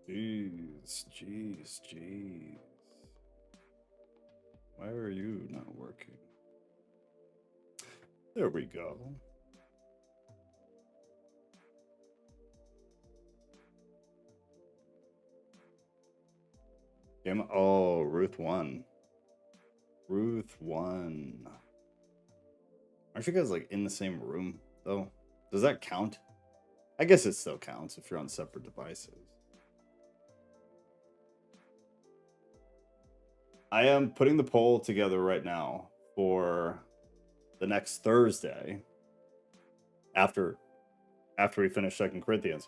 Jeez. Why are you not working? There we go. Oh, Ruth won. Ruth won. Aren't you guys like in the same room though? Does that count? I guess it still counts if you're on separate devices. I am putting the poll together right now for the next Thursday after we finish Second Corinthians,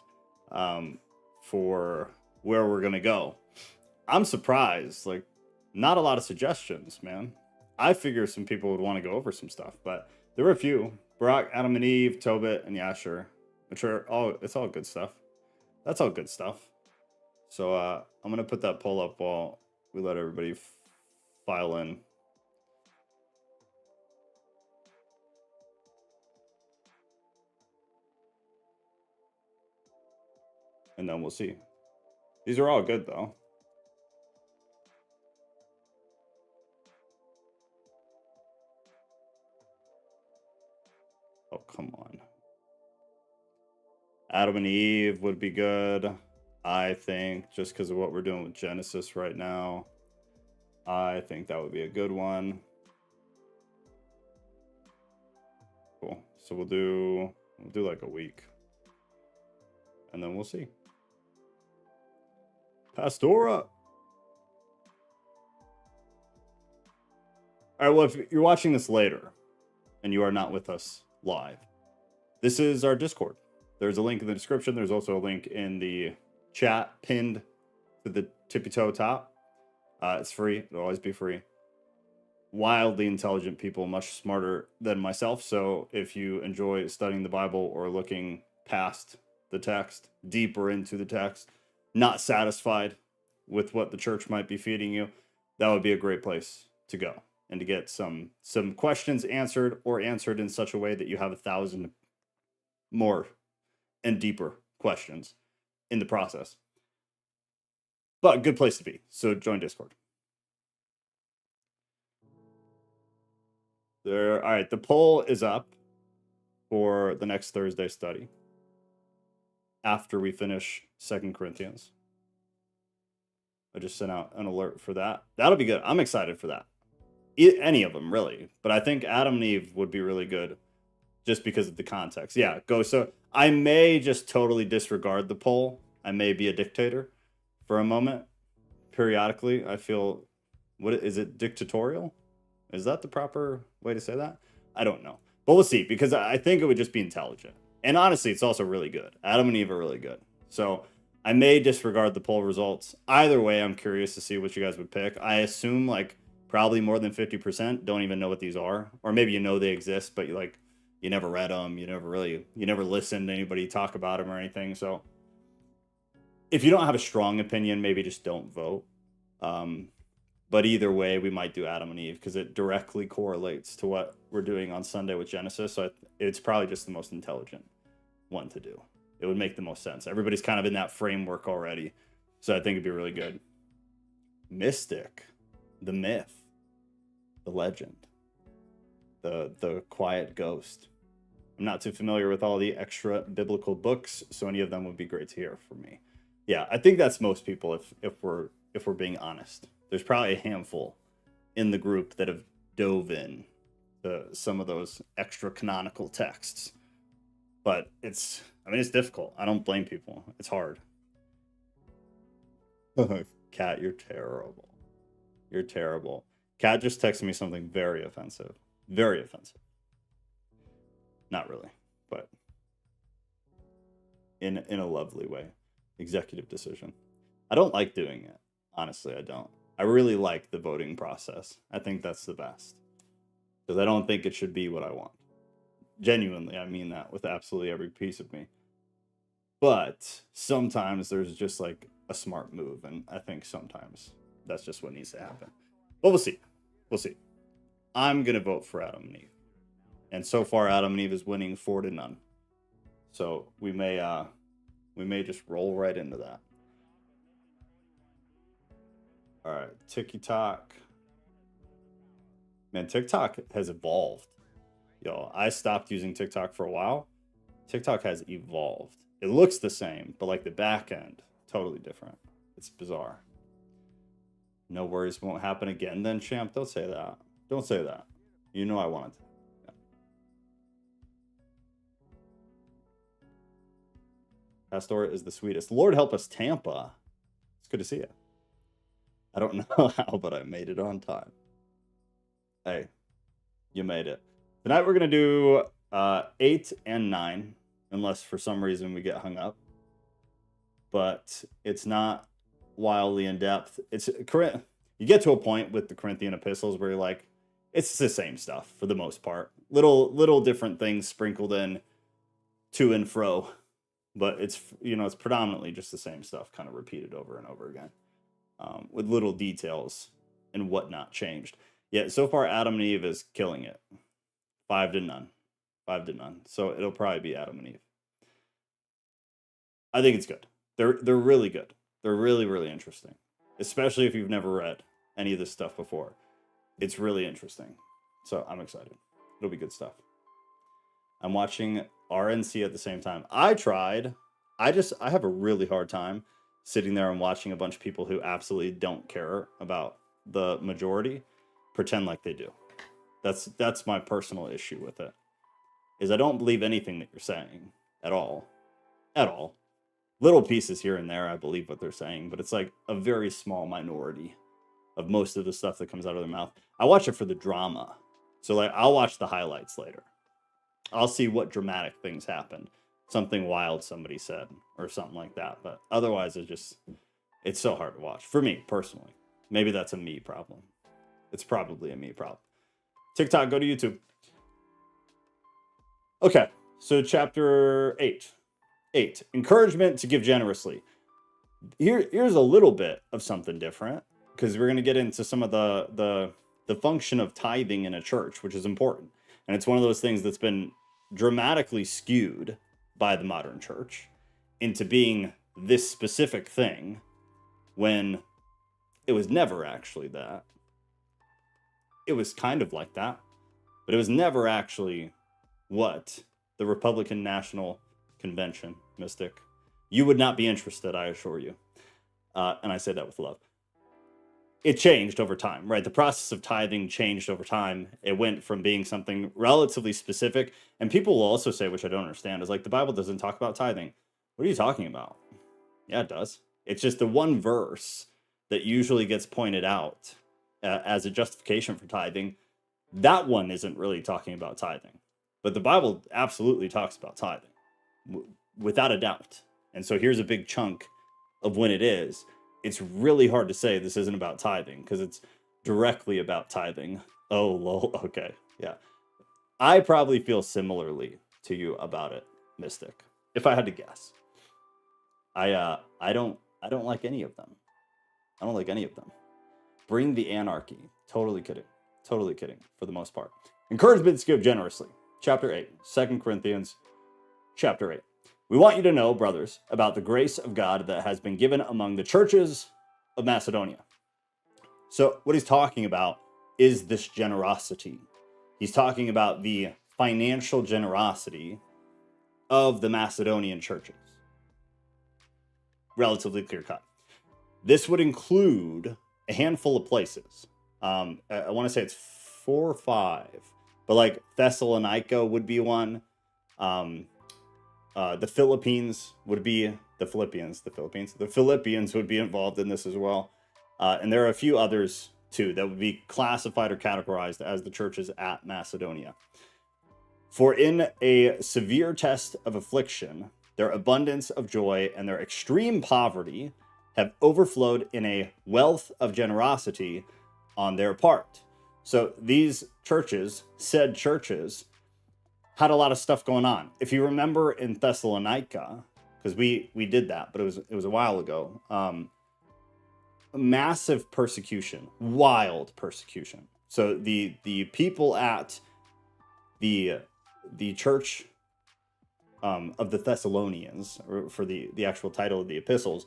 for where we're gonna go. I'm surprised, like, not a lot of suggestions, man. I figure some people would want to go over some stuff, but there were a few. Brock, Adam and Eve, Tobit, and Yasher, which are it's all good stuff. That's all good stuff. So I'm gonna put that poll up while we let everybody file in. And then we'll see. These are all good though. Oh, come on. Adam and Eve would be good, I think, just because of what we're doing with Genesis right now. I think that would be a good one. Cool. So we'll do like a week. And then we'll see. Pastora. All right, well, if you're watching this later and you are not with us live, this is our Discord. There's a link in the description. There's also a link in the chat pinned to the tippy toe top. It's free. It'll always be free. Wildly intelligent people, much smarter than myself. So if you enjoy studying the Bible or looking past the text, deeper into the text, not satisfied with what the church might be feeding you, that would be a great place to go and to get some questions answered, or answered in such a way that you have 1,000 more and deeper questions in the process. But good place to be. So join Discord. All right, the poll is up for the next Thursday study after we finish Second Corinthians. I just sent out an alert for that. That'll be good. I'm excited for that. Any of them, really. But I think Adam and Eve would be really good just because of the context. Yeah, go. So I may just totally disregard the poll. I may be a dictator for a moment. Periodically, I feel, what is it, dictatorial? Is that the proper way to say that? I don't know. But we'll see, because I think it would just be intelligent. And honestly, it's also really good. Adam and Eve are really good. So I may disregard the poll results. Either way, I'm curious to see what you guys would pick. I assume like probably more than 50% don't even know what these are. Or maybe you know they exist, but you never read them. You never listened to anybody talk about them or anything. So if you don't have a strong opinion, maybe just don't vote. But either way, we might do Adam and Eve because it directly correlates to what we're doing on Sunday with Genesis. So it's probably just the most intelligent one to do. It would make the most sense. Everybody's kind of in that framework already. So I think it'd be really good. Mystic, the myth, the legend, the quiet ghost. I'm not too familiar with all the extra biblical books, so any of them would be great to hear for me. Yeah, I think that's most people if we're being honest. There's probably a handful in the group that have dove in to some of those extra canonical texts. But it's difficult. I don't blame people. It's hard. Kat, you're terrible. You're terrible. Kat just texted me something very offensive. Very offensive. Not really, but in a lovely way. Executive decision. I don't like doing it. Honestly, I don't. I really like the voting process. I think that's the best. Because I don't think it should be what I want. Genuinely, I mean that with absolutely every piece of me. But sometimes there's just like a smart move, and I think sometimes that's just what needs to happen. But we'll see. We'll see. I'm gonna vote for Adam and Eve. And so far Adam and Eve is winning 4-0. So we may just roll right into that. All right, TikTok. Man, TikTok has evolved. Yo, I stopped using TikTok for a while. TikTok has evolved. It looks the same, but like the back end, totally different. It's bizarre. No worries, won't happen again then, champ. Don't say that. Don't say that. You know I wanted to. Yeah. Pastor is the sweetest. Lord help us, Tampa. It's good to see you. I don't know how, but I made it on time. Hey, you made it. Tonight we're going to do 8 and 9, unless for some reason we get hung up. But it's not wildly in depth. It's you get to a point with the Corinthian epistles where you're like, it's the same stuff for the most part. Little different things sprinkled in to and fro, but it's it's predominantly just the same stuff, kind of repeated over and over again, with little details and whatnot changed. Yeah, so far Adam and Eve is killing it. 5-0. 5-0. So it'll probably be Adam and Eve. I think it's good. They're really good. They're really, really interesting. Especially if you've never read any of this stuff before. It's really interesting. So I'm excited. It'll be good stuff. I'm watching RNC at the same time. I tried. I have a really hard time sitting there and watching a bunch of people who absolutely don't care about the majority pretend like they do. That's my personal issue with it. Is I don't believe anything that you're saying at all. At all. Little pieces here and there, I believe what they're saying, but it's like a very small minority of most of the stuff that comes out of their mouth. I watch it for the drama. So like I'll watch the highlights later. I'll see what dramatic things happened. Something wild somebody said or something like that. But otherwise it's so hard to watch. For me, personally. Maybe that's a me problem. It's probably a me problem. TikTok, go to YouTube. Okay, so chapter 8. 8. Encouragement to give generously. Here's a little bit of something different, because we're going to get into some of the function of tithing in a church, which is important. And it's one of those things that's been dramatically skewed by the modern church into being this specific thing when it was never actually that. It was kind of like that, but it was never actually what the Republican National Convention, Mystic. You would not be interested, I assure you. And I say that with love. It changed over time, right? The process of tithing changed over time. It went from being something relatively specific. And people will also say, which I don't understand, is like, the Bible doesn't talk about tithing. What are you talking about? Yeah, it does. It's just the one verse that usually gets pointed out as a justification for tithing. That one isn't really talking about tithing. But the Bible absolutely talks about tithing, without a doubt. And so here's a big chunk of when it is. It's really hard to say this isn't about tithing, because it's directly about tithing. Oh, lol. Okay. Yeah. I probably feel similarly to you about it, Mystic. If I had to guess. I don't like any of them. I don't like any of them. Bring the anarchy. Totally kidding. Totally kidding, for the most part. Encouragement to give generously. Chapter 8. 2 Corinthians chapter 8. We want you to know, brothers, about the grace of God that has been given among the churches of Macedonia. So what he's talking about is this generosity. He's talking about the financial generosity of the Macedonian churches. Relatively clear cut. This would include a handful of places. I want to say it's 4 or 5, but like Thessalonica would be one. The Philippines would be the Philippians would be involved in this as well. And there are a few others too that would be classified or categorized as the churches at Macedonia. For in a severe test of affliction, their abundance of joy and their extreme poverty have overflowed in a wealth of generosity on their part. So these churches, said churches, had a lot of stuff going on. If you remember in Thessalonica, because we did that, but it was a while ago, massive persecution, wild persecution. So the people at the church of the Thessalonians, or for the actual title of the epistles,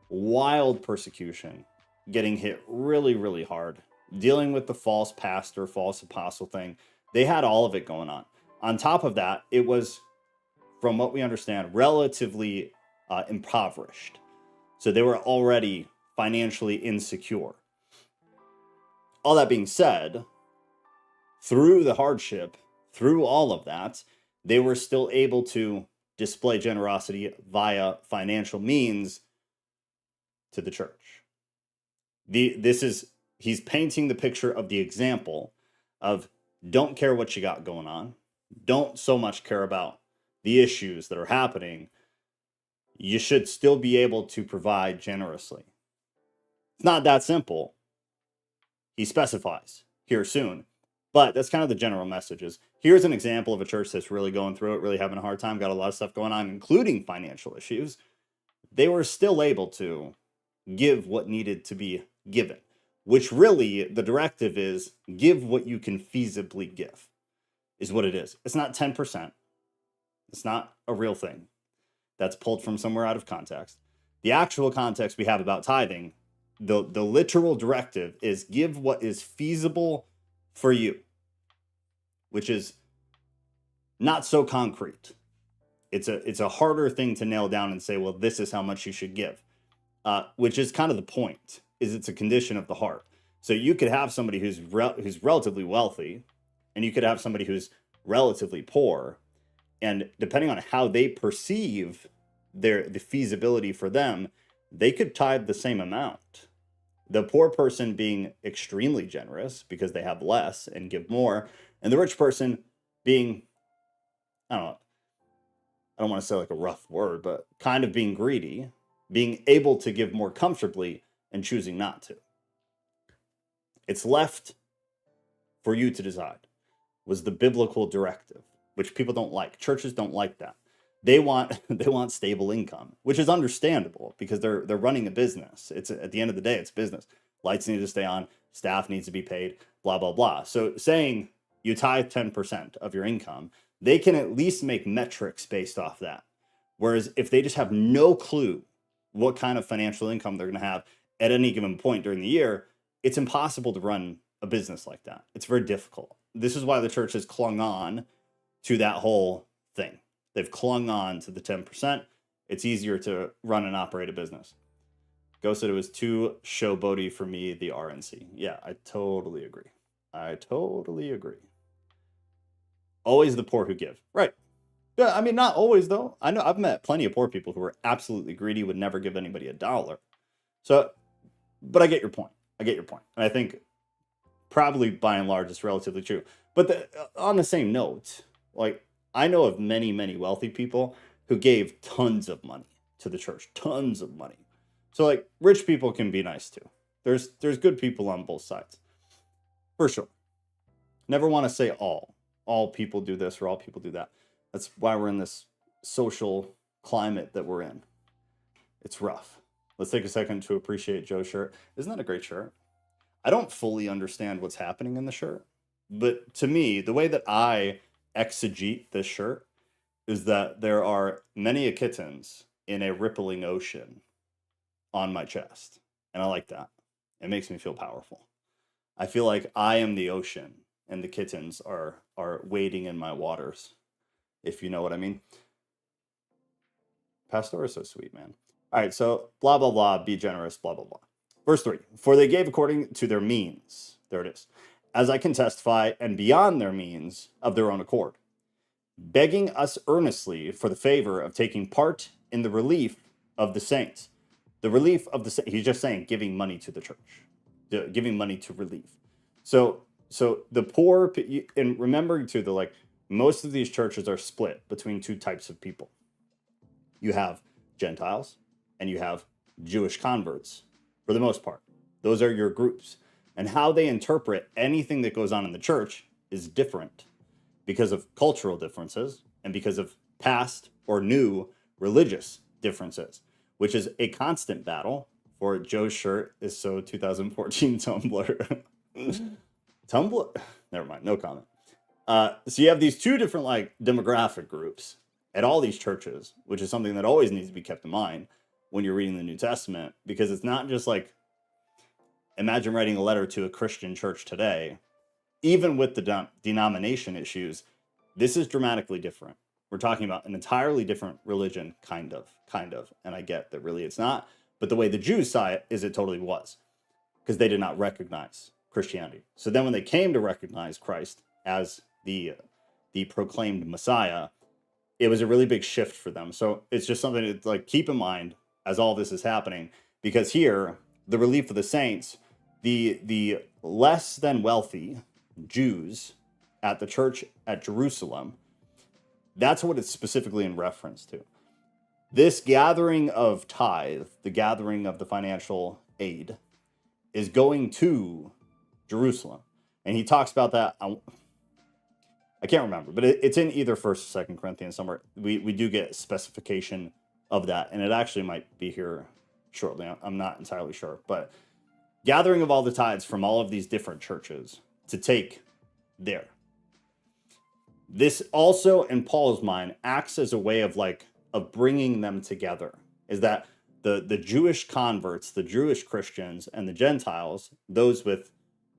wild persecution getting hit really, really hard, dealing with the false pastor, false apostle thing. They had all of it going on. On top of that, it was, from what we understand, relatively impoverished. So they were already financially insecure. All that being said, through the hardship, through all of that, they were still able to display generosity via financial means to the church. He's painting the picture of the example of, don't care what you got going on, don't so much care about the issues that are happening. You should still be able to provide generously. It's not that simple. He specifies here soon, but that's kind of the general message. Is here's an example of a church that's really going through it, really having a hard time, got a lot of stuff going on, including financial issues. They were still able to give what needed to be given, which really the directive is give what you can feasibly give, is what it is. It's not 10%. It's not a real thing. That's pulled from somewhere out of context. The actual context we have about tithing, the literal directive is give what is feasible for you, which is not so concrete. It's a harder thing to nail down and say, well, this is how much you should give, which is kind of the point, is it's a condition of the heart. So you could have somebody who's relatively wealthy, and you could have somebody who's relatively poor, and depending on how they perceive the feasibility for them, they could tithe the same amount. The poor person being extremely generous because they have less and give more, and the rich person being, I don't want to say like a rough word, but kind of being greedy, being able to give more comfortably and choosing not to. It's left for you to decide, was the biblical directive, which people don't like. Churches don't like that. They want stable income, which is understandable because they're running a business. It's, at the end of the day, it's business. Lights need to stay on, staff needs to be paid, blah, blah, blah. So saying you tithe 10% of your income, they can at least make metrics based off that. Whereas if they just have no clue what kind of financial income they're going to have at any given point during the year, it's impossible to run a business like that. It's very difficult. This is why the church has clung on to that whole thing. They've clung on to the 10%. It's easier to run and operate a business. Go said it was too showboaty for me, the RNC. Yeah, I totally agree. Always the poor who give. Right. Yeah, I mean, not always, though. I know I've met plenty of poor people who are absolutely greedy, would never give anybody $1. So, but I get your point. And I think probably by and large it's relatively true. But on the same note, like, I know of many, many wealthy people who gave tons of money to the church, tons of money. So like rich people can be nice too. There's good people on both sides, for sure. Never want to say all people do this or all people do that. That's why we're in this social climate that we're in. It's rough. Let's take a second to appreciate Joe's shirt. Isn't that a great shirt? I don't fully understand what's happening in the shirt, but to me, the way that I exegete this shirt is that there are many kittens in a rippling ocean on my chest. And I like that. It makes me feel powerful. I feel like I am the ocean and the kittens are wading in my waters, if you know what I mean. Pastor is so sweet, man. All right, so blah, blah, blah, be generous, blah, blah, blah. Verse 3, for they gave according to their means. There it is. As I can testify, and beyond their means of their own accord, begging us earnestly for the favor of taking part in the relief of the saints. The relief of the saints, he's just saying giving money to the church, giving money to relief. So the poor, and remembering too, that like most of these churches are split between two types of people. You have Gentiles and you have Jewish converts, for the most part. Those are your groups. And how they interpret anything that goes on in the church is different because of cultural differences and because of past or new religious differences, which is a constant battle. For Joe's shirt is so 2014 Tumblr. Tumblr? Never mind, no comment. So you have these two different like demographic groups at all these churches, which is something that always needs to be kept in mind when you're reading the New Testament, because it's not just like Imagine writing a letter to a Christian church today, even with the denomination issues. This is dramatically different. We're talking about an entirely different religion, kind of. And I get that really it's not, but the way the Jews saw it is it totally was, because they did not recognize Christianity. So then when they came to recognize Christ as the proclaimed Messiah, it was a really big shift for them. So it's just something to like keep in mind as all this is happening, because here, the relief of the saints, the less than wealthy Jews at the church at Jerusalem, that's what it's specifically in reference to. This gathering of tithe, the gathering of the financial aid, is going to Jerusalem. And he talks about that. I can't remember, but it's in either 1st or 2nd Corinthians somewhere. We do get specification of that, and it actually might be here shortly. I'm not entirely sure. But gathering of all the tithes from all of these different churches to take there. This also, in Paul's mind, acts as a way of bringing them together. Is that the Jewish converts, the Jewish Christians, and the Gentiles, those with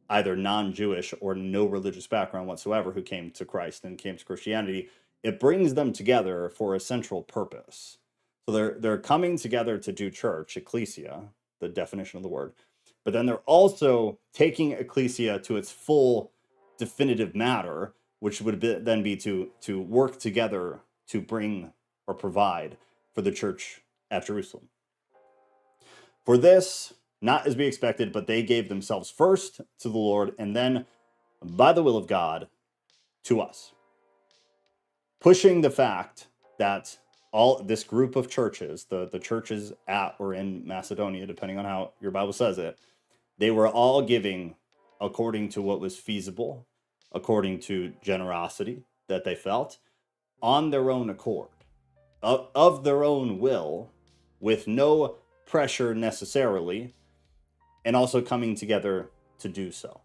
either non-Jewish or no religious background whatsoever who came to Christ and came to Christianity, it brings them together for a central purpose. So they're coming together to do church, ecclesia, the definition of the word, but then they're also taking ecclesia to its full definitive matter, which would then be to work together to bring or provide for the church at Jerusalem. For this, not as we expected, but they gave themselves first to the Lord, and then, by the will of God, to us. Pushing the fact that all this group of churches, the churches at or in Macedonia, depending on how your Bible says it, they were all giving according to what was feasible, according to generosity that they felt, on their own accord, of their own will, with no pressure necessarily, and also coming together to do so,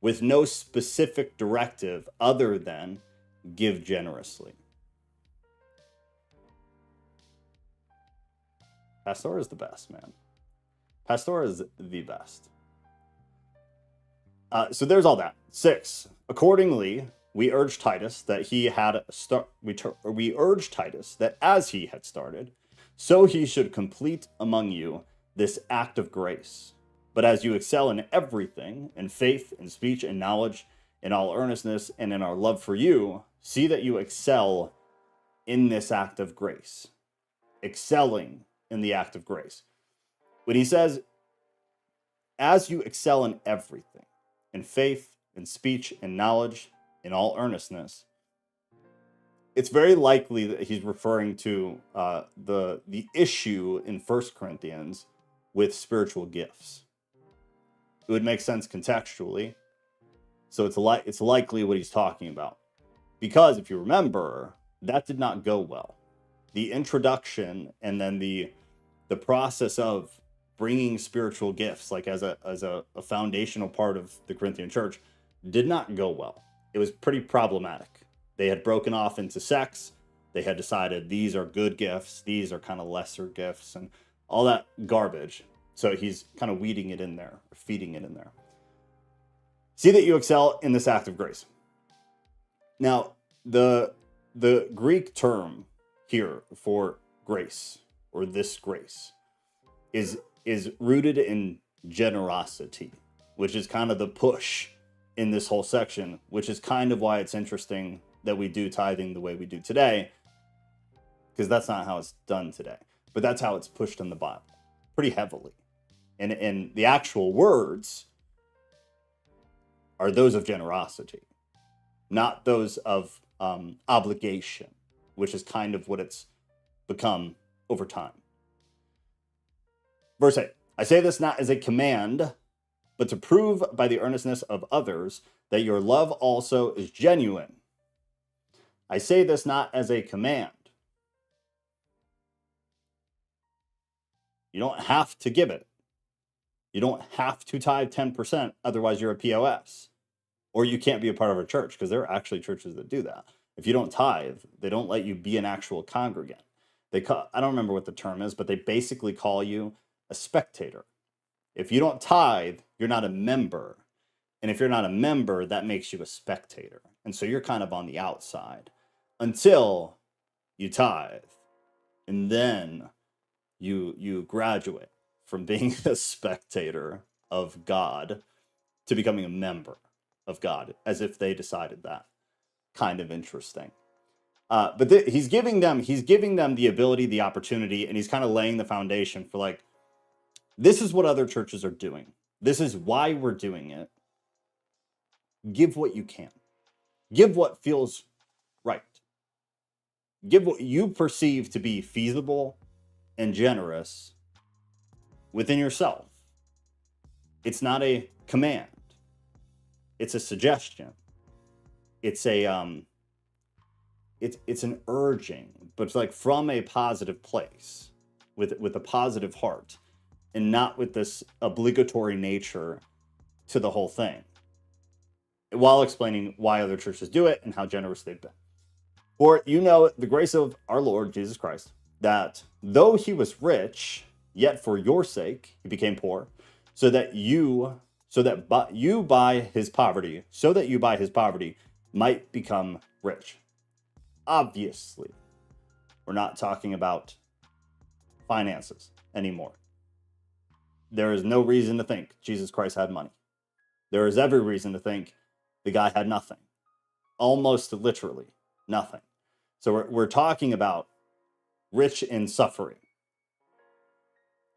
with no specific directive other than give generously. Pastor is the best, man. Pastor is the best. So there's all that. 6. Accordingly, we urge Titus that we urge Titus that as he had started, so he should complete among you this act of grace. But as you excel in everything, in faith, in speech, in knowledge, in all earnestness, and in our love for you, see that you excel in this act of grace. Excelling in the act of grace. When he says, as you excel in everything, in faith, in speech, in knowledge, in all earnestness, it's very likely that he's referring to the issue in 1 Corinthians with spiritual gifts. It would make sense contextually. So it's likely what he's talking about. Because if you remember, that did not go well. The introduction and then the process of bringing spiritual gifts, like as a foundational part of the Corinthian church, did not go well. It was pretty problematic. They had broken off into sects. They had decided these are good gifts, these are kind of lesser gifts, and all that garbage. So he's kind of weeding it in there, or feeding it in there. See that you excel in this act of grace. Now, the Greek term here for grace, or this grace, is rooted in generosity, which is kind of the push in this whole section, which is kind of why it's interesting that we do tithing the way we do today, because that's not how it's done today. But that's how it's pushed in the Bible, pretty heavily. And the actual words are those of generosity, not those of obligation, which is kind of what it's become over time. Verse 8, I say this not as a command, but to prove by the earnestness of others that your love also is genuine. I say this not as a command. You don't have to give it. You don't have to tithe 10%, otherwise you're a POS. Or you can't be a part of a church, because there are actually churches that do that. If you don't tithe, they don't let you be an actual congregant. I don't remember what the term is, but they basically call you a spectator. If you don't tithe, you're not a member. And if you're not a member, that makes you a spectator. And so you're kind of on the outside until you tithe. And then you graduate from being a spectator of God to becoming a member of God, as if they decided that. Kind of interesting. But he's giving them the ability, the opportunity, and he's kind of laying the foundation for like, this is what other churches are doing. This is why we're doing it. Give what you can. Give what feels right. Give what you perceive to be feasible and generous within yourself. It's not a command. It's a suggestion. It's a it's an urging, but it's like from a positive place, with a positive heart, and not with this obligatory nature to the whole thing, while explaining why other churches do it and how generous they've been. For you know the grace of our Lord Jesus Christ, that though he was rich, yet for your sake he became poor, so that you by his poverty might become rich. Obviously, we're not talking about finances anymore. There is no reason to think Jesus Christ had money. There is every reason to think the guy had nothing. Almost literally nothing. So we're talking about rich in suffering.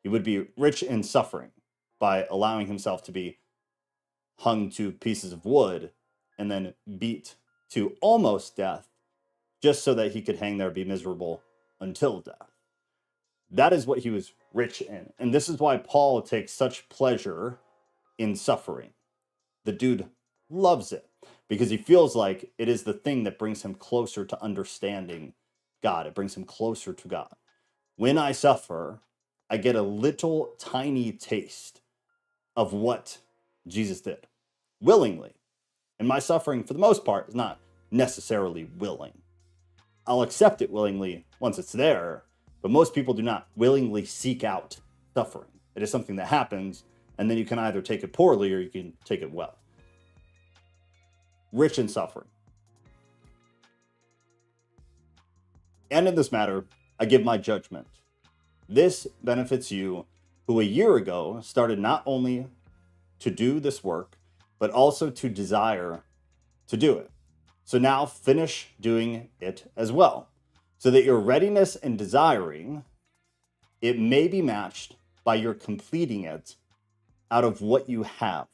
He would be rich in suffering by allowing himself to be hung to pieces of wood and then beat to almost death, just so that he could hang there, be miserable until death. That is what he was rich in. And this is why Paul takes such pleasure in suffering. The dude loves it because he feels like it is the thing that brings him closer to understanding God. It brings him closer to God. When I suffer, I get a little tiny taste of what Jesus did willingly. And my suffering, for the most part, is not necessarily willing. I'll accept it willingly once it's there, but most people do not willingly seek out suffering. It is something that happens, and then you can either take it poorly or you can take it well. Rich in suffering. And in this matter, I give my judgment. This benefits you, who a year ago started not only to do this work, but also to desire to do it. So now finish doing it as well, so that your readiness in desiring it may be matched by your completing it out of what you have.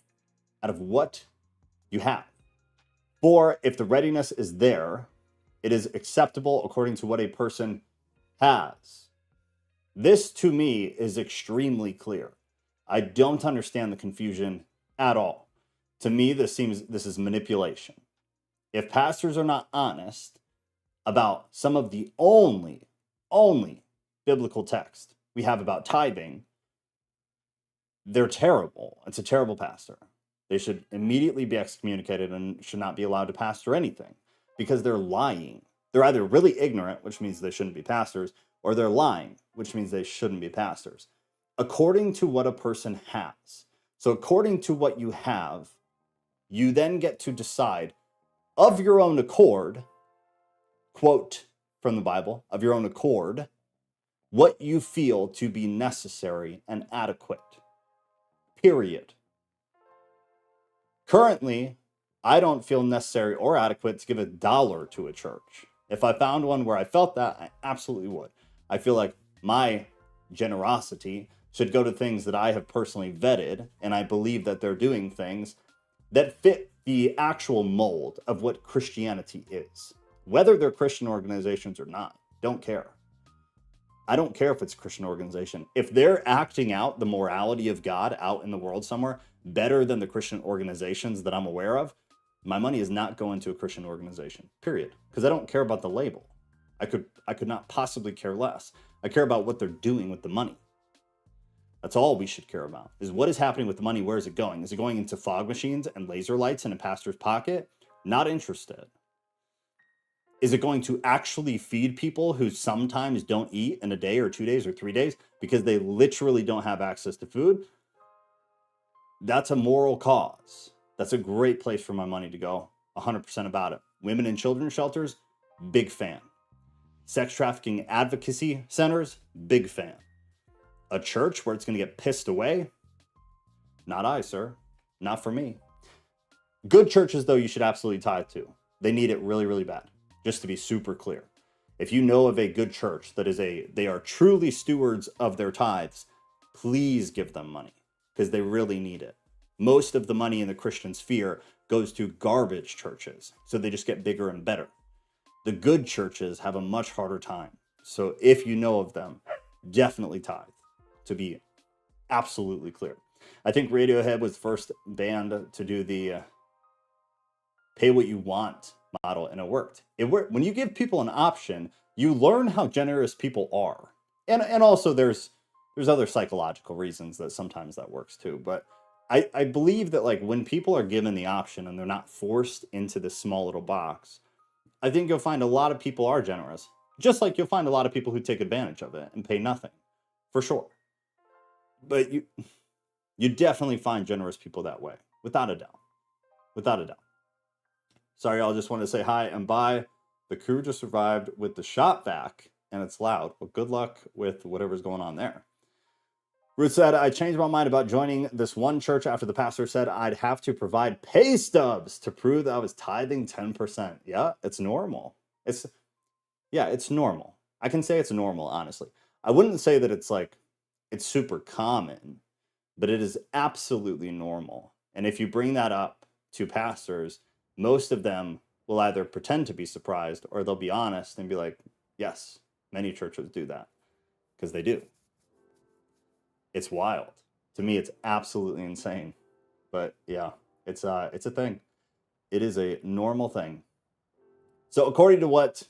For if the readiness is there, it is acceptable according to what a person has. This to me is extremely clear. I don't understand the confusion at all. To me, this is manipulation. If pastors are not honest about some of the only biblical text we have about tithing, they're terrible. It's a terrible pastor. They should immediately be excommunicated and should not be allowed to pastor anything because they're lying. They're either really ignorant, which means they shouldn't be pastors, or they're lying, which means they shouldn't be pastors. According to what a person has. So according to what you have, you then get to decide of your own accord, quote from the Bible, of your own accord, what you feel to be necessary and adequate. Period. Currently, I don't feel necessary or adequate to give $1 to a church. If I found one where I felt that, I absolutely would. I feel like my generosity should go to things that I have personally vetted, and I believe that they're doing things that fit the actual mold of what Christianity is. Whether they're Christian organizations or not, don't care. I don't care if it's a Christian organization. If they're acting out the morality of God out in the world somewhere better than the Christian organizations that I'm aware of, my money is not going to a Christian organization, period. Because I don't care about the label. I could not possibly care less. I care about what they're doing with the money. That's all we should care about, is what is happening with the money. Where is it going? Is it going into fog machines and laser lights in a pastor's pocket? Not interested. Is it going to actually feed people who sometimes don't eat in a day or 2 days or 3 days because they literally don't have access to food? That's a moral cause. That's a great place for my money to go. 100% about it. Women and children's shelters, big fan. Sex trafficking advocacy centers, big fan. A church where it's going to get pissed away? Not I, sir. Not for me. Good churches, though, you should absolutely tithe to. They need it really, really bad. Just to be super clear. If you know of a good church that they are truly stewards of their tithes, please give them money because they really need it. Most of the money in the Christian sphere goes to garbage churches, so they just get bigger and better. The good churches have a much harder time. So if you know of them, definitely tithe, to be absolutely clear. I think Radiohead was the first band to do the pay what you want model, and it worked. It worked. When you give people an option, you learn how generous people are. And also there's other psychological reasons that sometimes that works too. But I believe that like when people are given the option and they're not forced into this small little box, I think you'll find a lot of people are generous. Just like you'll find a lot of people who take advantage of it and pay nothing, for sure. But you definitely find generous people that way, without a doubt. Without a doubt. Sorry, y'all, just wanted to say hi and bye. The crew just arrived with the shop vac, and it's loud. Well, good luck with whatever's going on there. Ruth said, I changed my mind about joining this one church after the pastor said I'd have to provide pay stubs to prove that I was tithing 10%. Yeah, it's normal. It's normal. I can say it's normal, honestly. I wouldn't say that it's super common, but it is absolutely normal. And if you bring that up to pastors, most of them will either pretend to be surprised or they'll be honest and be like, yes, many churches do that, because they do. It's wild. To me, it's absolutely insane. But yeah, it's a thing. It is a normal thing. So according to what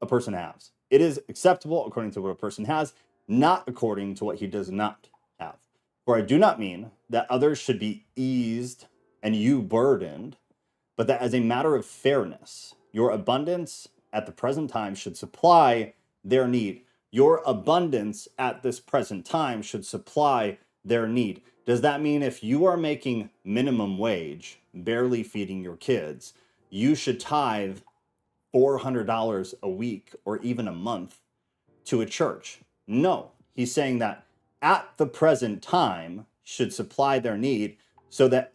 a person has, it is acceptable according to what a person has, not according to what he does not have. For I do not mean that others should be eased and you burdened, but that as a matter of fairness, your abundance at the present time should supply their need. Your abundance at this present time should supply their need. Does that mean if you are making minimum wage, barely feeding your kids, you should tithe $400 a week or even a month to a church? No, he's saying that at the present time should supply their need so that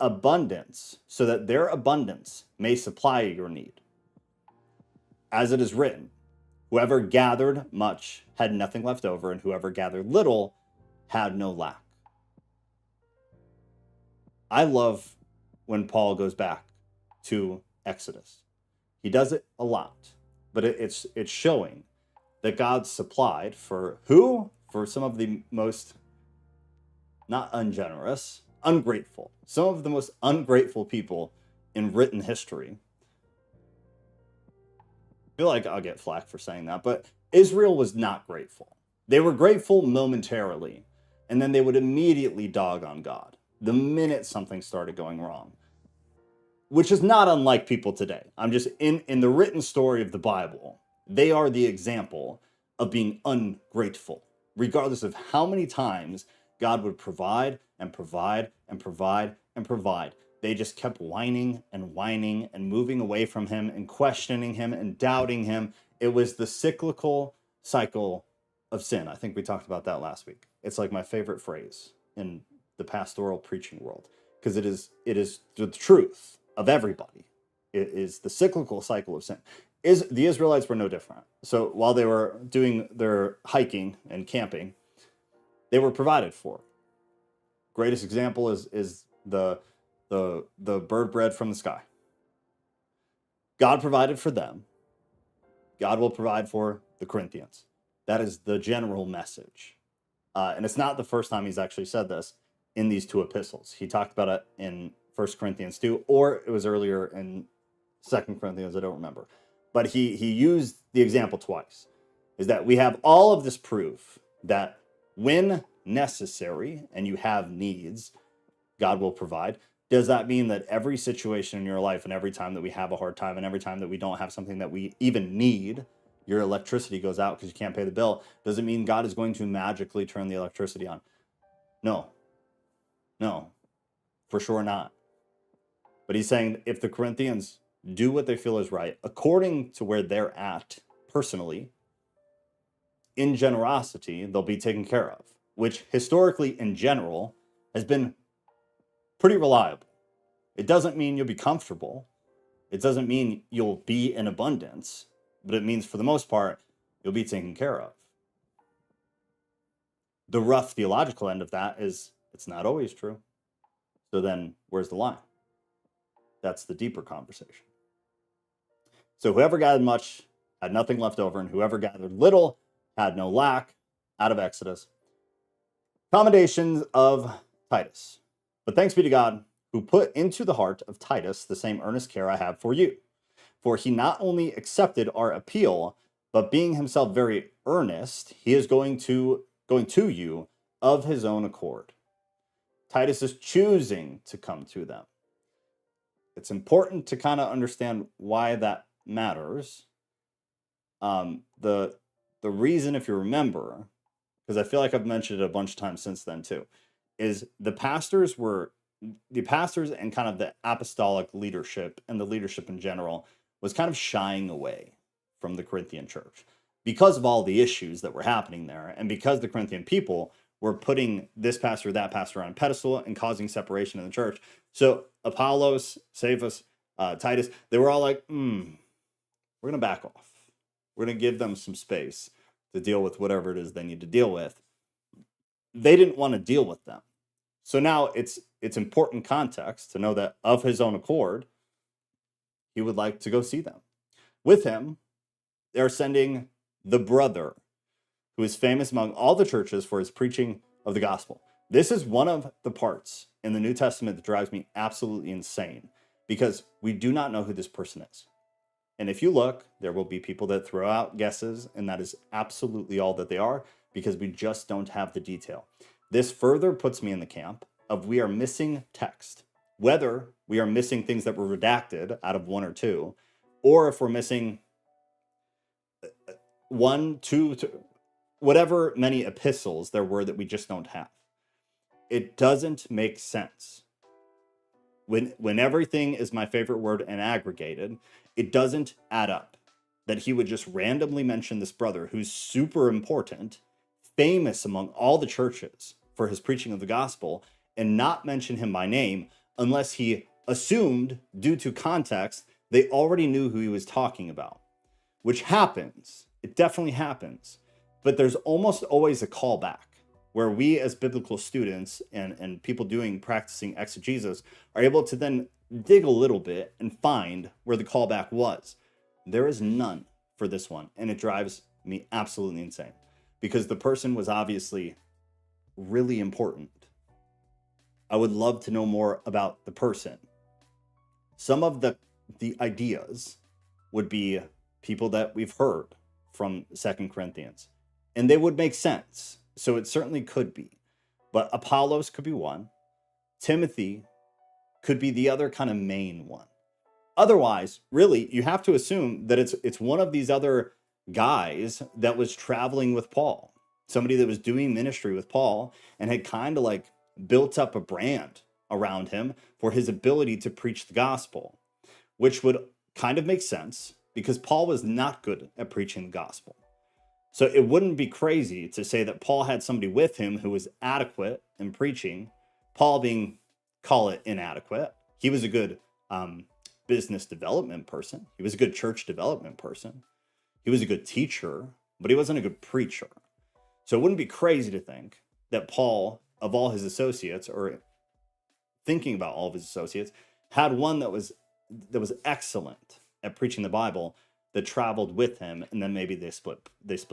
their abundance may supply your need. As it is written, whoever gathered much had nothing left over, and whoever gathered little had no lack. I love when Paul goes back to Exodus. He does it a lot, but it's showing that God supplied for who? For some of the most, not ungenerous, ungrateful. Some of the most ungrateful people in written history. I feel like I'll get flack for saying that, but Israel was not grateful. They were grateful momentarily, and then they would immediately dog on God the minute something started going wrong, which is not unlike people today. I'm just in the written story of the Bible, they are the example of being ungrateful, regardless of how many times God would provide and provide and provide and provide. They just kept whining and moving away from him and questioning him and doubting him. It was the cyclical cycle of sin. I think we talked about that last week. It's like my favorite phrase in the pastoral preaching world, because it is the truth of everybody. It is the cyclical cycle of sin. The Israelites were no different. So while they were doing their hiking and camping, they were provided for. Greatest example is the bird bread from the sky. God provided for them. God will provide for the Corinthians. That is the general message. And it's not the first time he's actually said this in these two epistles. He talked about it in 1 Corinthians 2, or it was earlier in 2 Corinthians, I don't remember. But he used the example twice, is that we have all of this proof that when necessary and you have needs, God will provide. Does that mean that every situation in your life and every time that we have a hard time and every time that we don't have something that we even need, your electricity goes out because you can't pay the bill, does it mean God is going to magically turn the electricity on? No. For sure not. But he's saying if the Corinthians do what they feel is right, according to where they're at personally, in generosity, they'll be taken care of, which historically, in general, has been pretty reliable. It doesn't mean you'll be comfortable. It doesn't mean you'll be in abundance, but it means for the most part, you'll be taken care of. The rough theological end of that is it's not always true. So then where's the line? That's the deeper conversation. So whoever gathered much had nothing left over, and whoever gathered little had no lack, out of Exodus. Commendations of Titus. But thanks be to God, who put into the heart of Titus the same earnest care I have for you. For he not only accepted our appeal, but being himself very earnest, he is going to you of his own accord. Titus is choosing to come to them. It's important to kind of understand why that matters. The reason, if you remember, because I feel like I've mentioned it a bunch of times since then too, is the pastors and kind of the apostolic leadership and the leadership in general was kind of shying away from the Corinthian church because of all the issues that were happening there, and because the Corinthian people were putting this pastor, that pastor on a pedestal and causing separation in the church. So Apollos, Cephas, Titus, they were all like, we're going to back off. We're going to give them some space to deal with whatever it is they need to deal with. They didn't want to deal with them. So now it's important context to know that of his own accord, he would like to go see them. With him, they're sending the brother, who is famous among all the churches for his preaching of the gospel. This is one of the parts in the New Testament that drives me absolutely insane, because we do not know who this person is. And if you look, there will be people that throw out guesses, and that is absolutely all that they are, because we just don't have the detail. This further puts me in the camp of we are missing text, whether we are missing things that were redacted out of one or two, or if we're missing one, two, whatever many epistles there were that we just don't have. It doesn't make sense. When everything is my favorite word and aggregated, it doesn't add up that he would just randomly mention this brother who's super important, famous among all the churches for his preaching of the gospel, and not mention him by name unless he assumed, due to context, they already knew who he was talking about, which happens. It definitely happens. But there's almost always a callback where we as biblical students and people practicing exegesis are able to then dig a little bit and find where the callback was. There is none for this one, and it drives me absolutely insane because the person was obviously really important. I would love to know more about the person. Some of the ideas would be people that we've heard from 2 Corinthians, and they would make sense. So it certainly could be. But Apollos could be one. Timothy could be the other kind of main one. Otherwise, really, you have to assume that it's one of these other guys that was traveling with Paul. Somebody that was doing ministry with Paul and had kind of like built up a brand around him for his ability to preach the gospel, which would kind of make sense because Paul was not good at preaching the gospel. So it wouldn't be crazy to say that Paul had somebody with him who was adequate in preaching, Paul being, call it inadequate. He was a good business development person. He was a good church development person. He was a good teacher, but he wasn't a good preacher. So it wouldn't be crazy to think that Paul, of all his associates, or thinking about all of his associates, had one that was excellent at preaching the Bible, that traveled with him, and then maybe they split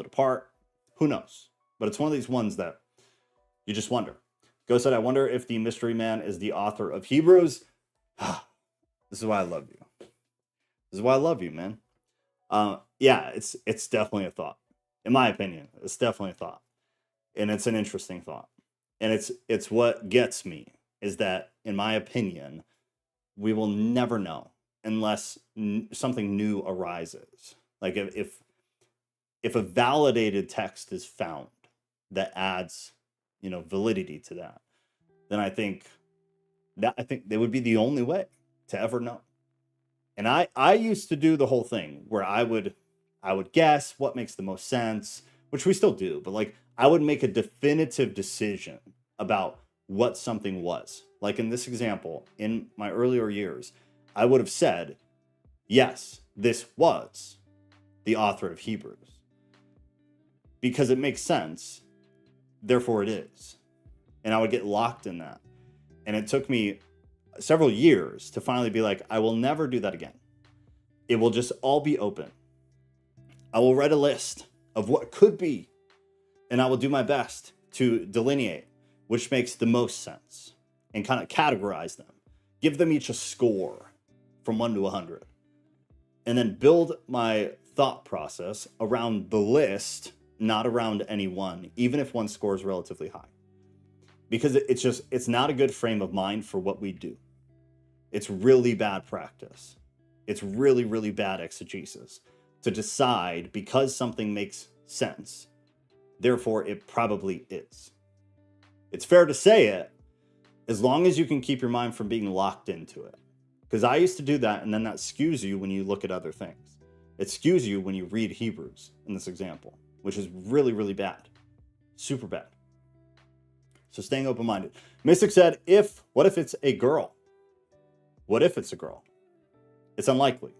apart. Who knows? But it's one of these ones that you just wonder. Go said, I wonder if the mystery man is the author of Hebrews. This is why I love you. This is why I love you, man. Yeah, it's definitely a thought. In my opinion, it's definitely a thought. And it's an interesting thought. And it's what gets me, is that, in my opinion, we will never know unless something new arises. Like if a validated text is found that adds, validity to that, then I think That, I think, they would be the only way to ever know. And I used to do the whole thing where I would guess what makes the most sense, which we still do, but like I would make a definitive decision about what something was. Like in this example, in my earlier years, I would have said, yes, this was the author of Hebrews because it makes sense, therefore it is. And I would get locked in that. And it took me several years to finally be like, I will never do that again. It will just all be open. I will write a list of what could be, and I will do my best to delineate which makes the most sense and kind of categorize them, give them each a score from 1 to 100, and then build my thought process around the list, not around any one, even if one score is relatively high. Because it's not a good frame of mind for what we do. It's really bad practice. It's really, really bad exegesis to decide because something makes sense, therefore it probably is. It's fair to say it as long as you can keep your mind from being locked into it. Because I used to do that, and then that skews you when you look at other things. It skews you when you read Hebrews in this example, which is really, really bad. Super bad. So staying open-minded. Mystic said, what if it's a girl? What if it's a girl? It's unlikely.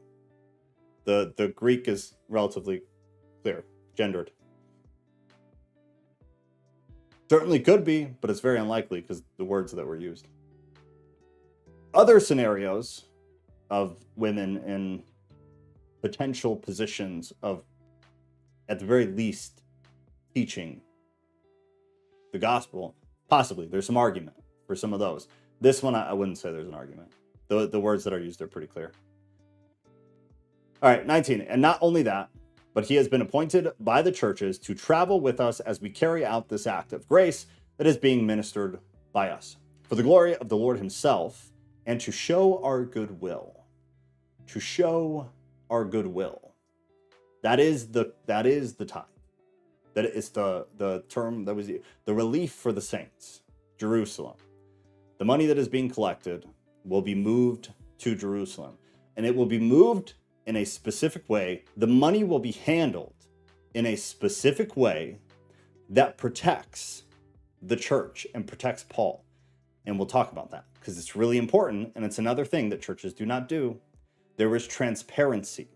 The Greek is relatively clear, gendered. Certainly could be, but it's very unlikely because the words that were used. Other scenarios of women in potential positions of, at the very least, teaching the gospel, possibly. There's some argument for some of those. This one, I wouldn't say there's an argument. The words that are used are pretty clear. All right, 19. And not only that, but he has been appointed by the churches to travel with us as we carry out this act of grace that is being ministered by us, for the glory of the Lord himself, and to show our goodwill. To show our goodwill. That is the tithe. That is the term that was the relief for the saints, Jerusalem. The money that is being collected will be moved to Jerusalem, and it will be moved in a specific way. The money will be handled in a specific way that protects the church and protects Paul. And we'll talk about that because it's really important, and it's another thing that churches do not do. There is transparency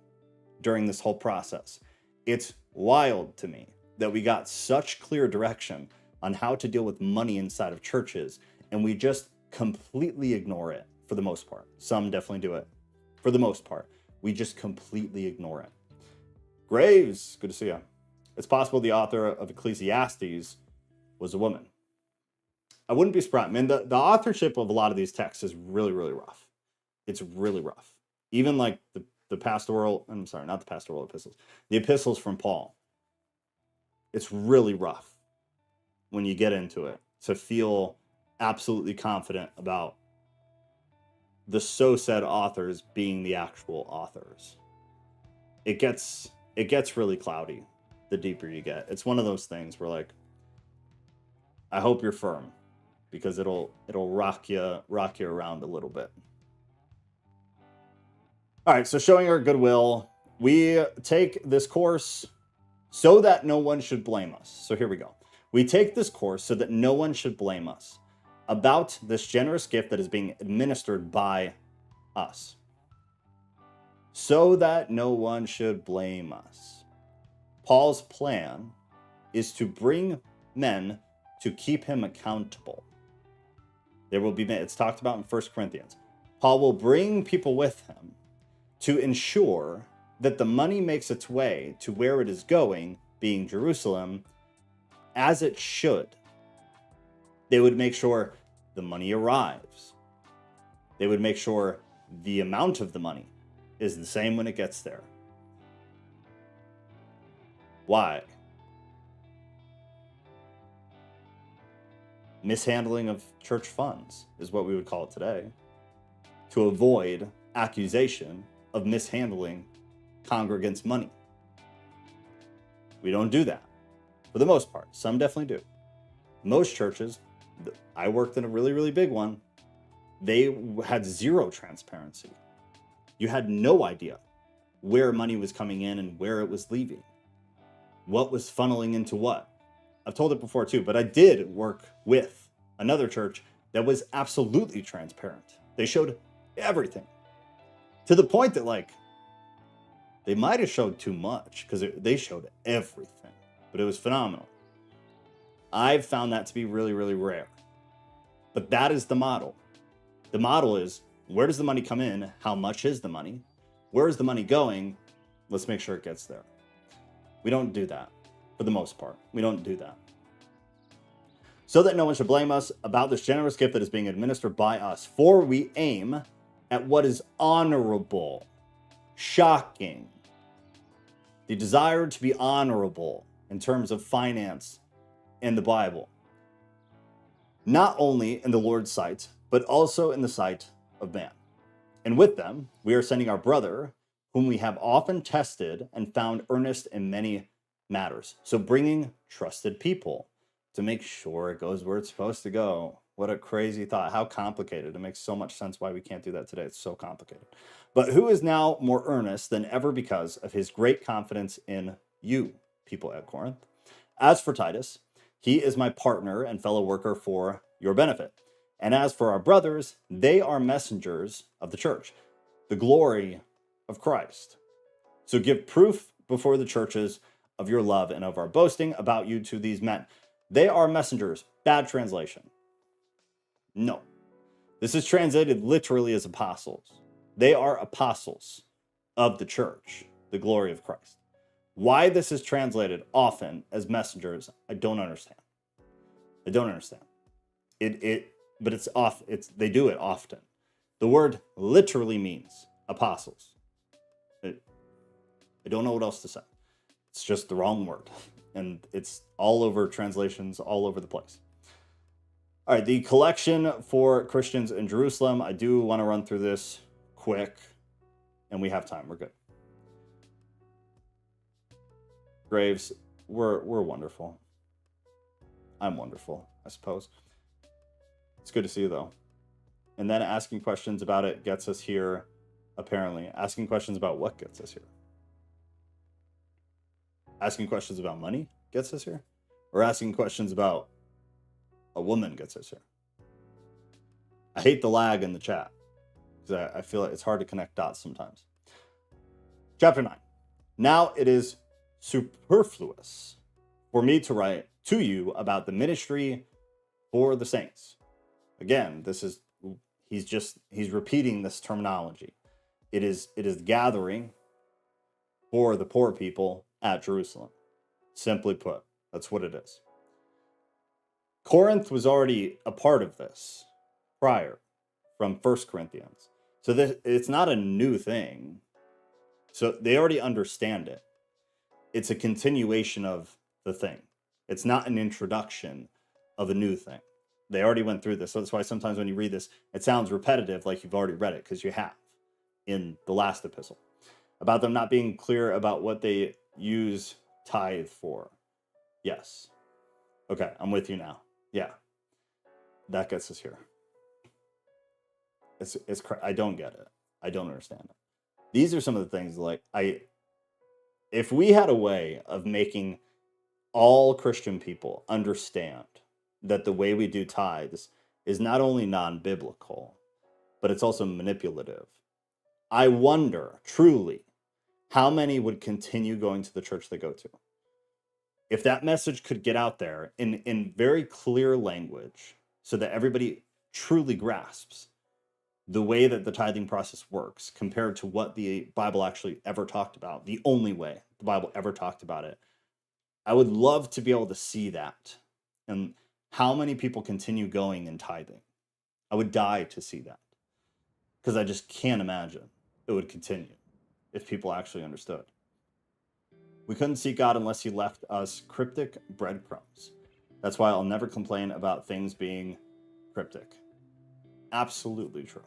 during this whole process. It's wild to me that we got such clear direction on how to deal with money inside of churches, and we just completely ignore it for the most part. Some definitely do it. For the most part, we just completely ignore it. Graves, good to see you. It's possible the author of Ecclesiastes was a woman. I wouldn't be surprised. I mean, the authorship of a lot of these texts is really, really rough. It's really rough. Even like the pastoral, I'm sorry, not the pastoral epistles, the epistles from Paul. It's really rough when you get into it to feel absolutely confident about the so said authors being the actual authors. It gets really cloudy the deeper you get. It's one of those things where, like, I hope you're firm because it'll rock you around a little bit. All right, so showing our goodwill, we take this course so that no one should blame us. So here we go. We take this course so that no one should blame us about this generous gift that is being administered by us. So that no one should blame us. Paul's plan is to bring men to keep him accountable. There will be, it's talked about in 1 Corinthians. Paul will bring people with him to ensure that the money makes its way to where it is going, being Jerusalem, as it should. They would make sure the money arrives. They would make sure the amount of the money is the same when it gets there. Why? Mishandling of church funds is what we would call it today, to avoid accusation of mishandling congregants' money. We don't do that for the most part. Some definitely do. Most churches, I worked in a really, really big one, they had zero transparency. You had no idea where money was coming in and where it was leaving, what was funneling into what. I've told it before too, but I did work with another church that was absolutely transparent. They showed everything, to the point that like they might have showed too much, because they showed everything, but it was phenomenal. I've found that to be really, really rare. But that is the model. The model is, where does the money come in? How much is the money? Where is the money going? Let's make sure it gets there. We don't do that for the most part. We don't do that. So that no one should blame us about this generous gift that is being administered by us. For we aim at what is honorable, shocking. The desire to be honorable in terms of finance in the Bible. Not only in the Lord's sight, but also in the sight of man. And with them, we are sending our brother, whom we have often tested and found earnest in many matters. So bringing trusted people to make sure it goes where it's supposed to go. What a crazy thought. How complicated. It makes so much sense why we can't do that today. It's so complicated. But who is now more earnest than ever because of his great confidence in you, people at Corinth. As for Titus, he is my partner and fellow worker for your benefit. And as for our brothers, they are messengers of the church, the glory of Christ. So give proof before the churches of your love and of our boasting about you to these men. They are messengers. Bad translation. No. This is translated literally as apostles. They are apostles of the church, the glory of Christ. Why this is translated often as messengers, I don't understand. I don't understand. But they do it often. The word literally means apostles. I don't know what else to say. It's just the wrong word. And it's all over translations, all over the place. All right, the collection for Christians in Jerusalem. I do want to run through this quick, and we have time. We're good. Graves, we're wonderful. I'm wonderful, I suppose. It's good to see you, though. And then asking questions about it gets us here, apparently. Asking questions about what gets us here? Asking questions about money gets us here? Or asking questions about a woman gets us here? I hate the lag in the chat, because I feel like it's hard to connect dots sometimes. Chapter 9. Now it is superfluous for me to write to you about the ministry for the saints. Again, he's repeating this terminology. It is gathering for the poor people at Jerusalem. Simply put, that's what it is. Corinth was already a part of this prior from 1 Corinthians. So it's not a new thing. So they already understand it. It's a continuation of the thing. It's not an introduction of a new thing. They already went through this. So that's why sometimes when you read this, it sounds repetitive, like you've already read it, because you have in the last epistle. About them not being clear about what they use tithe for. Yes. Okay, I'm with you now. Yeah. That gets us here. I don't get it. I don't understand it. These are some of the things if we had a way of making all Christian people understand that the way we do tithes is not only non-biblical, but it's also manipulative, I wonder truly how many would continue going to the church they go to. If that message could get out there in very clear language so that everybody truly grasps the way that the tithing process works compared to what the Bible actually ever talked about, the only way the Bible ever talked about it, I would love to be able to see that and how many people continue going and tithing. I would die to see that, because I just can't imagine it would continue if people actually understood. We couldn't see God unless he left us cryptic breadcrumbs. That's why I'll never complain about things being cryptic. Absolutely true.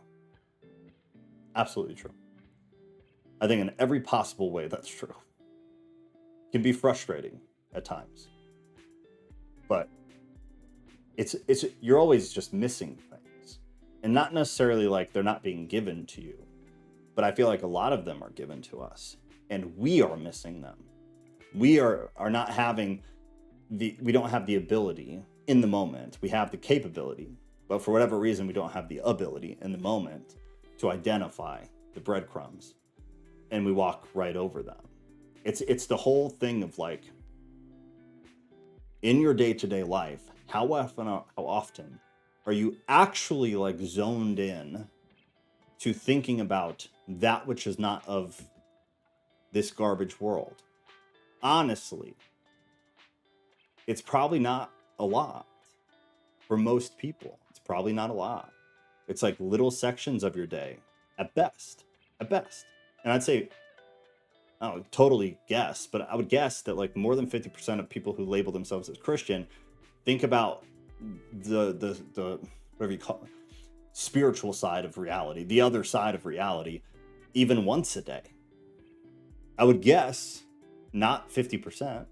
Absolutely true. I think in every possible way that's true. It can be frustrating at times. But it's you're always just missing things. And not necessarily like they're not being given to you, but I feel like a lot of them are given to us and we are missing them. We are not having we don't have the ability in the moment. We have the capability, but for whatever reason, we don't have the ability in the moment to identify the breadcrumbs, and we walk right over them. It's the whole thing of like, in your day-to-day life, how often are you actually like zoned in to thinking about that which is not of this garbage world? Honestly, it's probably not a lot for most people. It's probably not a lot. It's like little sections of your day at best, And I'd say, I don't totally guess, but I would guess that like more than 50% of people who label themselves as Christian think about the whatever you call it, spiritual side of reality, the other side of reality, even once a day. I would guess not 50%.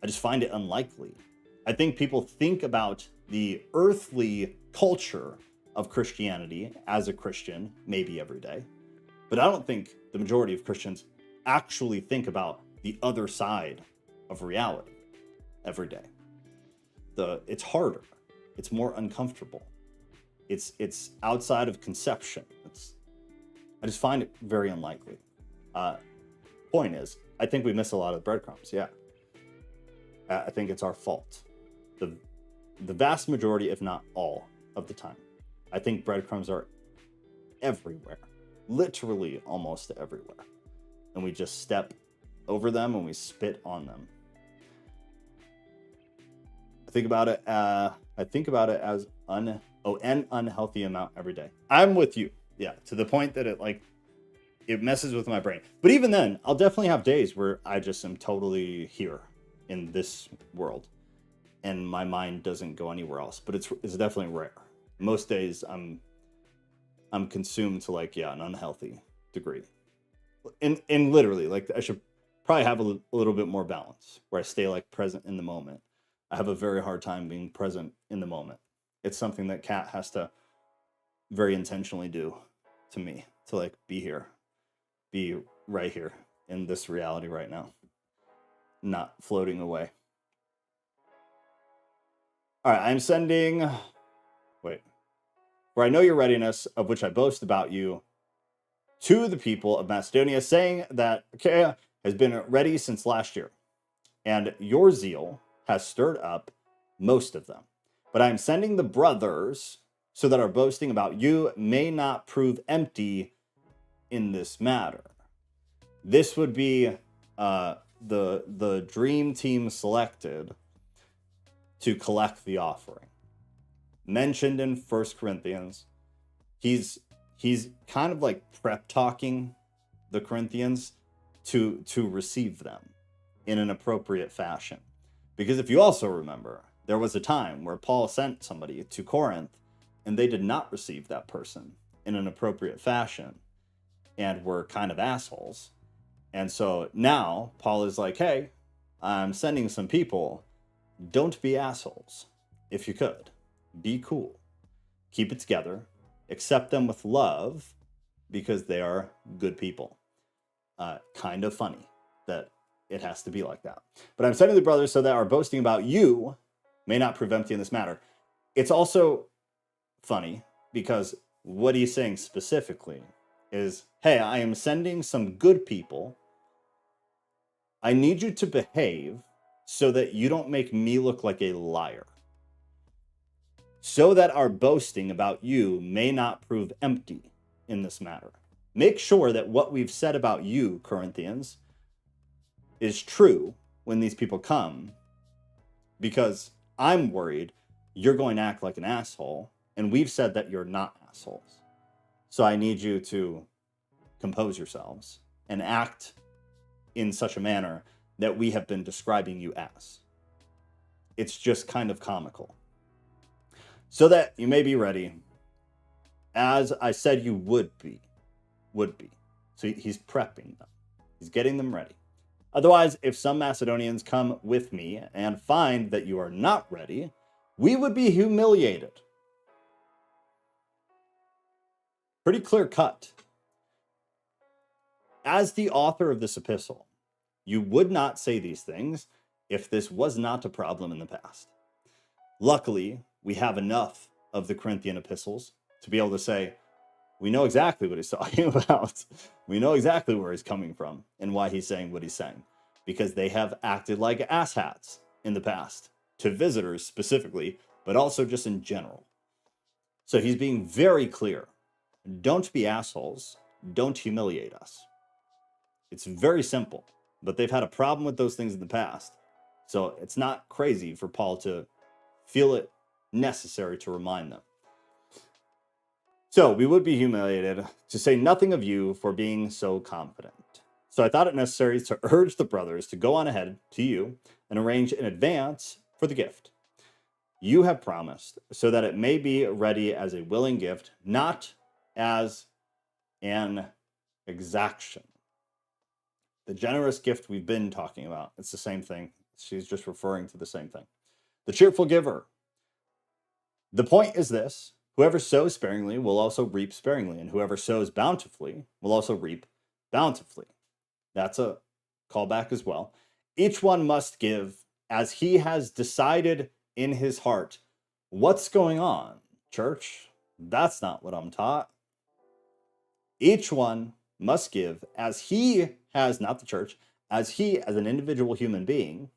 I just find it unlikely. I think people think about the earthly culture of Christianity as a Christian maybe every day, but I don't think the majority of Christians actually think about the other side of reality every day. It's harder. It's more uncomfortable. It's outside of conception. I just find it very unlikely. Point is, I think we miss a lot of the breadcrumbs. Yeah. I think it's our fault. The vast majority, if not all of the time, I think breadcrumbs are everywhere, literally almost everywhere. And we just step over them and we spit on them. I think about it as an unhealthy amount every day. I'm with you. Yeah. To the point that it messes with my brain. But even then, I'll definitely have days where I just am totally here in this world and my mind doesn't go anywhere else. But it's definitely rare. Most days I'm consumed to an unhealthy degree. And literally, I should probably have a little bit more balance where I stay present in the moment. I have a very hard time being present in the moment. It's something that Kat has to very intentionally do to me to be here, be right here in this reality right now, not floating away. All right, I'm sending, for I know your readiness, of which I boast about you, to the people of Macedonia, saying that Achaia has been ready since last year, and your zeal has stirred up most of them. But I am sending the brothers so that our boasting about you may not prove empty in this matter. This would be the dream team selected to collect the offering. Mentioned in 1 Corinthians, he's kind of prep talking the Corinthians to receive them in an appropriate fashion. Because if you also remember, there was a time where Paul sent somebody to Corinth and they did not receive that person in an appropriate fashion and were kind of assholes. And so now Paul is like, hey, I'm sending some people. Don't be assholes. If you could, be cool. Keep it together. Accept them with love because they are good people. Kind of funny that it has to be like that. But I'm sending the brothers so that our boasting about you may not prove empty in this matter. It's also funny because what he's saying specifically is, hey, I am sending some good people. I need you to behave so that you don't make me look like a liar. So that our boasting about you may not prove empty in this matter. Make sure that what we've said about you, Corinthians, is true when these people come, because I'm worried you're going to act like an asshole, and we've said that you're not assholes. So I need you to compose yourselves and act in such a manner that we have been describing you as. It's just kind of comical. So that you may be ready, as I said you would be. So he's prepping them. He's getting them ready. Otherwise, if some Macedonians come with me and find that you are not ready, we would be humiliated. pretty clear cut. As the author of this epistle, you would not say these things if this was not a problem in the past. Luckily, we have enough of the Corinthian epistles to be able to say, we know exactly what he's talking about. We know exactly where he's coming from and why he's saying what he's saying, because they have acted like asshats in the past to visitors specifically, but also just in general. So he's being very clear. Don't be assholes. Don't humiliate us. It's very simple, but they've had a problem with those things in the past. So it's not crazy for Paul to feel it necessary to remind them. So we would be humiliated, to say nothing of you, for being so confident. So I thought it necessary to urge the brothers to go on ahead to you and arrange in advance for the gift you have promised, so that it may be ready as a willing gift, not as an exaction. The generous gift we've been talking about, it's the same thing. She's just referring to the same thing. The cheerful giver. The point is this: whoever sows sparingly will also reap sparingly, and whoever sows bountifully will also reap bountifully. That's a callback as well. Each one must give as he has decided in his heart. What's going on, church? That's not what I'm taught. Each one must give as he has, not the church, as he, as an individual human being,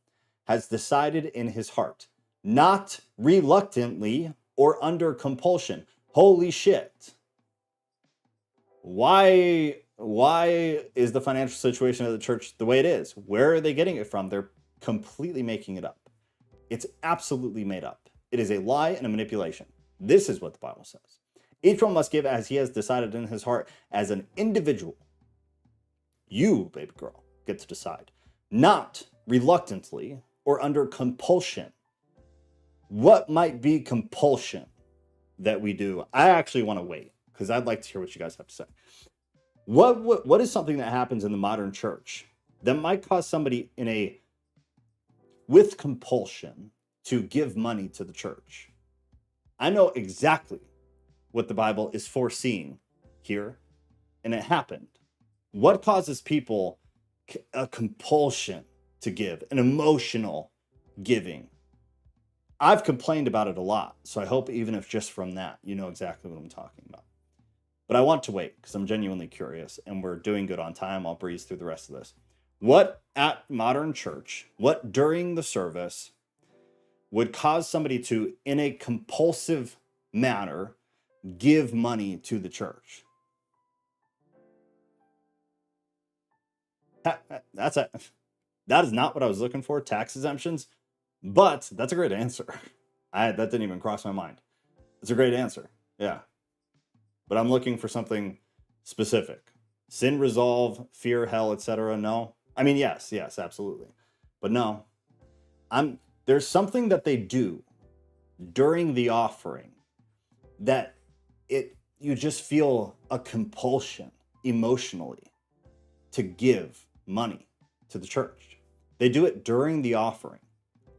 has decided in his heart, not reluctantly or under compulsion. Holy shit. Why is the financial situation of the church the way it is? Where are they getting it from? They're completely making it up. It's absolutely made up. It is a lie and a manipulation. This is what the Bible says. Each one must give as he has decided in his heart, as an individual. You, baby girl, get to decide. Not reluctantly or under compulsion. What might be compulsion that we do? I actually want to wait, because I'd like to hear what you guys have to say. What is something that happens in the modern church that might cause somebody with compulsion to give money to the church? I know exactly what the Bible is foreseeing here, and it happened. What causes people a compulsion to give, an emotional giving? I've complained about it a lot, so I hope even if just from that, you know exactly what I'm talking about. But I want to wait because I'm genuinely curious, and we're doing good on time. I'll breeze through the rest of this. What at modern church, what during the service would cause somebody to, in a compulsive manner, give money to the church? That is not what I was looking for, tax exemptions, but that's a great answer. That didn't even cross my mind. It's a great answer, yeah. But I'm looking for something specific. Sin resolve, fear, hell, etc. No. I mean, yes, absolutely. But no. There's something that they do during the offering that you just feel a compulsion emotionally to give money to the church. They do it during the offering.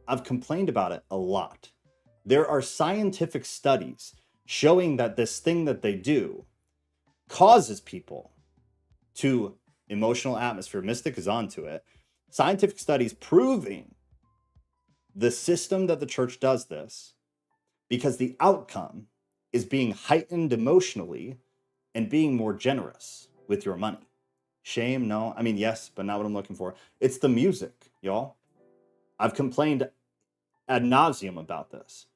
I've complained about it a lot. There are scientific studies showing that this thing that they do causes people to emotional atmosphere. Mystic is onto it. Scientific studies proving the system that the church does this, because the outcome is being heightened emotionally and being more generous with your money. Shame? No. I mean, yes, but not what I'm looking for. It's the music, y'all. I've complained ad nauseum about this.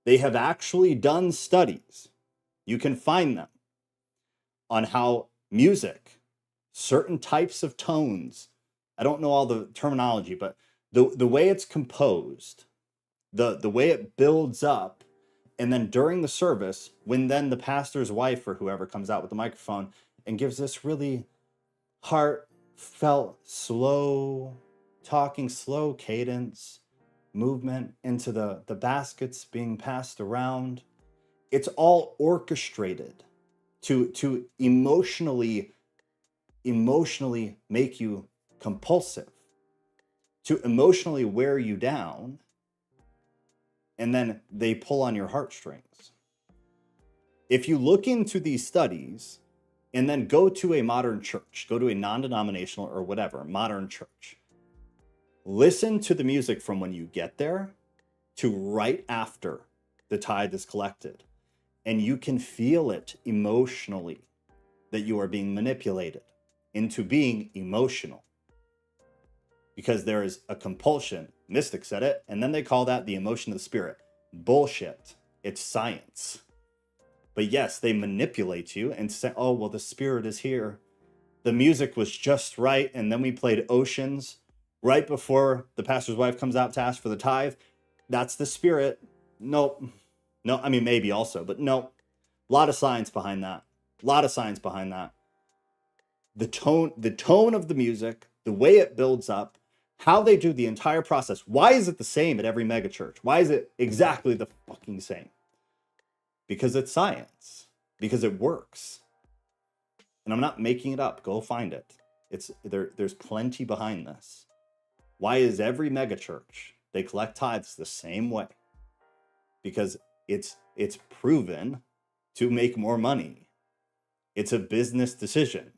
They have actually done studies. You can find them on how music, certain types of tones, I don't know all the terminology, but the way it's composed, the way it builds up, and then during the service, when then the pastor's wife or whoever comes out with the microphone and gives this really heartfelt, slow cadence movement into the baskets being passed around, it's all orchestrated to emotionally make you compulsive, to emotionally wear you down, and then they pull on your heartstrings. If you look into these studies, and then go to a modern church, go to a non-denominational or whatever, modern church. Listen to the music from when you get there to right after the tithe is collected. And you can feel it emotionally that you are being manipulated into being emotional. Because there is a compulsion. Mystics said it, and then they call that the emotion of the spirit. Bullshit. It's science. But yes, they manipulate you and say, oh, well, the spirit is here. The music was just right, and then we played Oceans right before the pastor's wife comes out to ask for the tithe. That's the spirit. Nope. No, I mean, maybe also, but no. A lot of science behind that. A lot of science behind that. The tone of the music, the way it builds up, how they do the entire process. Why is it the same at every megachurch? Why is it exactly the fucking same? Because it's science. Because it works. And I'm not making it up. Go find it. There's plenty behind this. Why is every megachurch, they collect tithes the same way? Because it's proven to make more money. It's a business decision.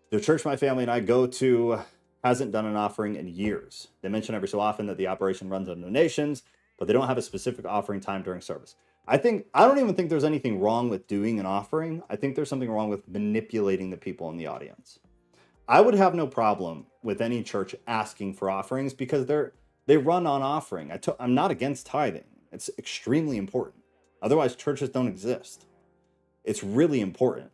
The church my family and I go to hasn't done an offering in years. They mention every so often that the operation runs on donations, but they don't have a specific offering time during service. I don't even think there's anything wrong with doing an offering. I think there's something wrong with manipulating the people in the audience. I would have no problem with any church asking for offerings because they run on offering. I'm not against tithing. It's extremely important. Otherwise, churches don't exist. It's really important.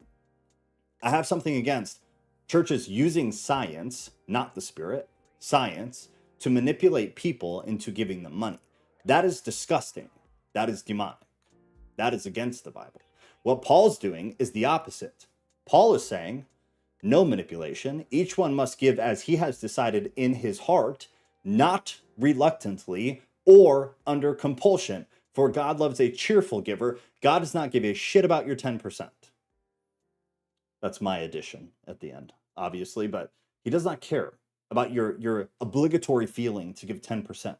I have something against churches using science, not the spirit, science, to manipulate people into giving them money. That is disgusting. That is demonic. That is against the Bible. What Paul's doing is the opposite. Paul is saying, no manipulation. Each one must give as he has decided in his heart, not reluctantly or under compulsion. For God loves a cheerful giver. God does not give a shit about your 10%. That's my addition at the end, obviously, but he does not care about your obligatory feeling to give 10%.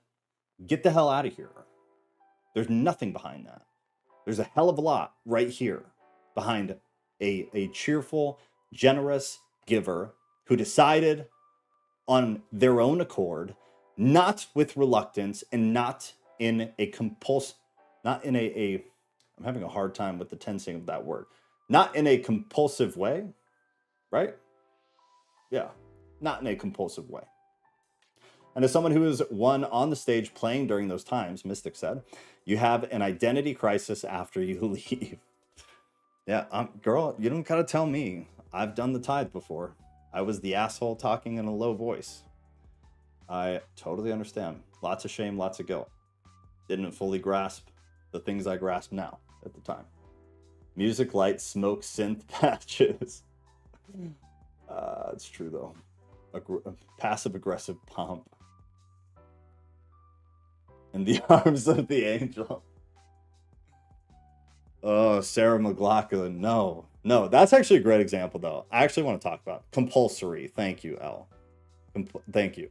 Get the hell out of here. There's nothing behind that. There's a hell of a lot right here behind a cheerful, generous giver who decided on their own accord, not with reluctance and not in a I'm having a hard time with the tensing of that word. Not in a compulsive way, right? Yeah, not in a compulsive way. And as someone who is one on the stage playing during those times, Mystic said, you have an identity crisis after you leave. Yeah, girl, you don't gotta tell me. I've done the tithe before. I was the asshole talking in a low voice. I totally understand. Lots of shame, lots of guilt. Didn't fully grasp the things I grasp now at the time. Music, lights, smoke, synth patches. It's true though. Passive-aggressive pomp. In the arms of the angel. Oh, Sarah McLachlan. No. That's actually a great example, though. I actually want to talk about compulsory. Thank you, Elle. Thank you.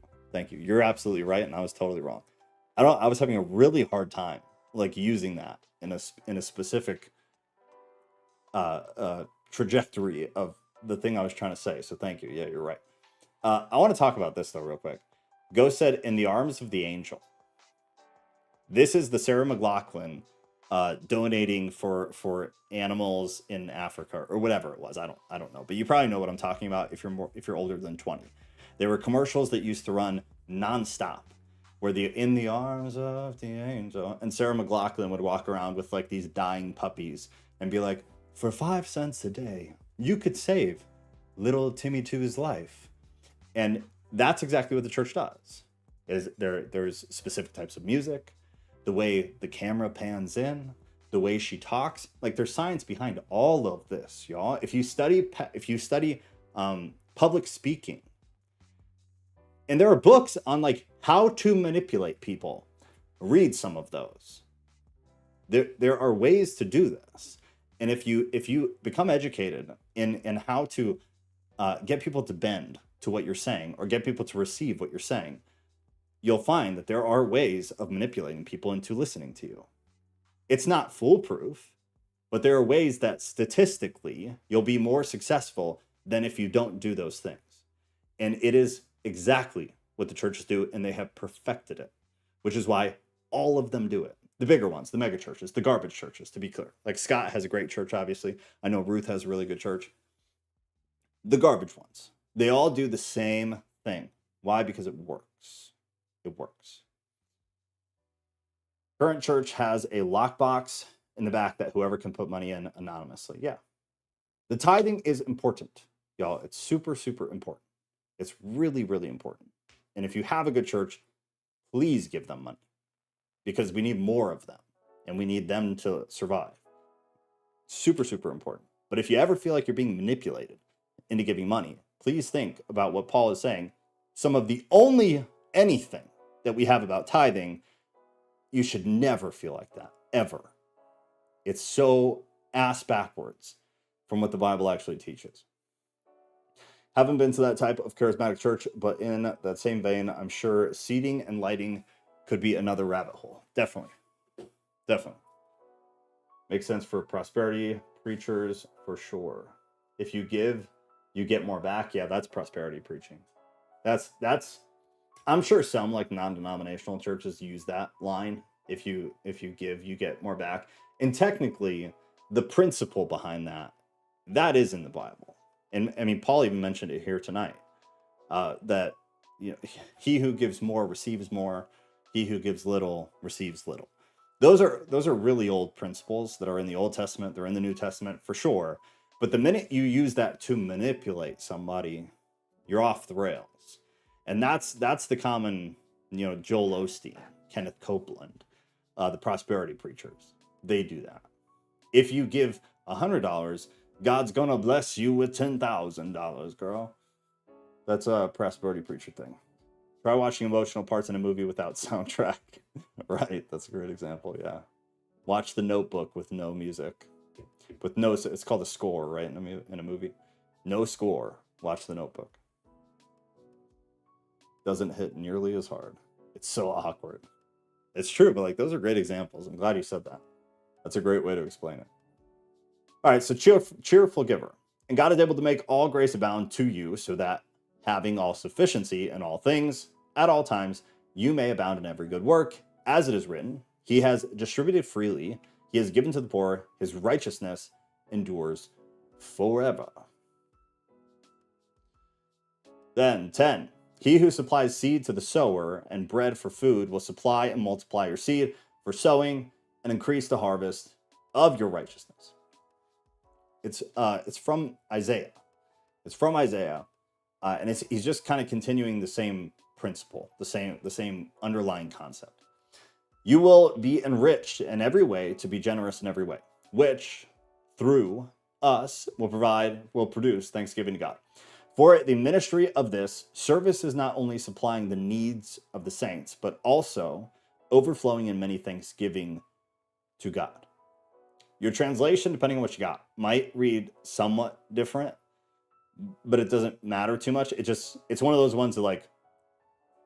You're absolutely right, and I was totally wrong. I was having a really hard time, like, using that in a specific trajectory of the thing I was trying to say. So thank you. Yeah, you're right. I want to talk about this though, real quick. Ghost said, "In the arms of the angel." This is the Sarah McLachlan donating for animals in Africa or whatever it was. I don't know, but you probably know what I'm talking about if you're older than 20. There were commercials that used to run nonstop, where in the arms of the angel, and Sarah McLachlan would walk around with like these dying puppies and be like, "For 5 cents a day, you could save little Timmy 2's life." And that's exactly what the church does. There's specific types of music, the way the camera pans in, the way she talks. Like, there's science behind all of this, y'all. If you study public speaking, and there are books on like how to manipulate people, read some of those. There are ways to do this, and if you become educated in how to get people to bend to what you're saying or get people to receive what you're saying, you'll find that there are ways of manipulating people into listening to you. It's not foolproof, But there are ways that statistically you'll be more successful than if you don't do those things. And it is exactly what the churches do, and they have perfected it, which is why all of them do it. The bigger ones, the mega churches, the garbage churches, to be clear. Like Scott has a great church, obviously. I know Ruth has a really good church. The garbage ones, they all do the same thing. Why? Because it works. It works. Current church has a lockbox in the back that whoever can put money in anonymously. Yeah. The tithing is important, y'all. It's super, super important. It's really, really important. And if you have a good church, please give them money because we need more of them and we need them to survive. Super, super important. But if you ever feel like you're being manipulated into giving money, please think about what Paul is saying. Some of the only anything that we have about tithing, you should never feel like that, ever. It's so ass backwards from what the Bible actually teaches. Haven't been to that type of charismatic church, but in that same vein, I'm sure seating and lighting could be another rabbit hole. Definitely. Definitely. Makes sense for prosperity preachers for sure. If you give, you get more back. Yeah, that's prosperity preaching. That's I'm sure some like non-denominational churches use that line. If you give, you get more back. And technically, the principle behind that is in the Bible. And I mean, Paul even mentioned it here tonight. That he who gives more receives more. He who gives little receives little. Those are really old principles that are in the Old Testament. They're in the New Testament for sure. But the minute you use that to manipulate somebody, you're off the rails. And that's the common, Joel Osteen, Kenneth Copeland, the prosperity preachers. They do that. If you give $100, God's gonna bless you with $10,000, girl. That's a prosperity preacher thing. Try watching emotional parts in a movie without soundtrack. Right, that's a great example, yeah. Watch The Notebook with no music. With no, it's called a score, right, in a movie. No score, watch The Notebook. Doesn't hit nearly as hard. It's so awkward. It's true, but like those are great examples. I'm glad you said that. That's a great way to explain it. All right, so cheerful giver. And God is able to make all grace abound to you, so that having all sufficiency in all things, at all times, you may abound in every good work, as it is written, he has distributed freely, he has given to the poor, his righteousness endures forever. Then 10, he who supplies seed to the sower and bread for food will supply and multiply your seed for sowing and increase the harvest of your righteousness. It's from Isaiah. It's from Isaiah, and he's just kind of continuing the same principle, the same underlying concept. You will be enriched in every way to be generous in every way, which through us will produce thanksgiving to God. For the ministry of this service is not only supplying the needs of the saints, but also overflowing in many thanksgiving to God. Your translation, depending on what you got, might read somewhat different, but it doesn't matter too much. It's one of those ones that like,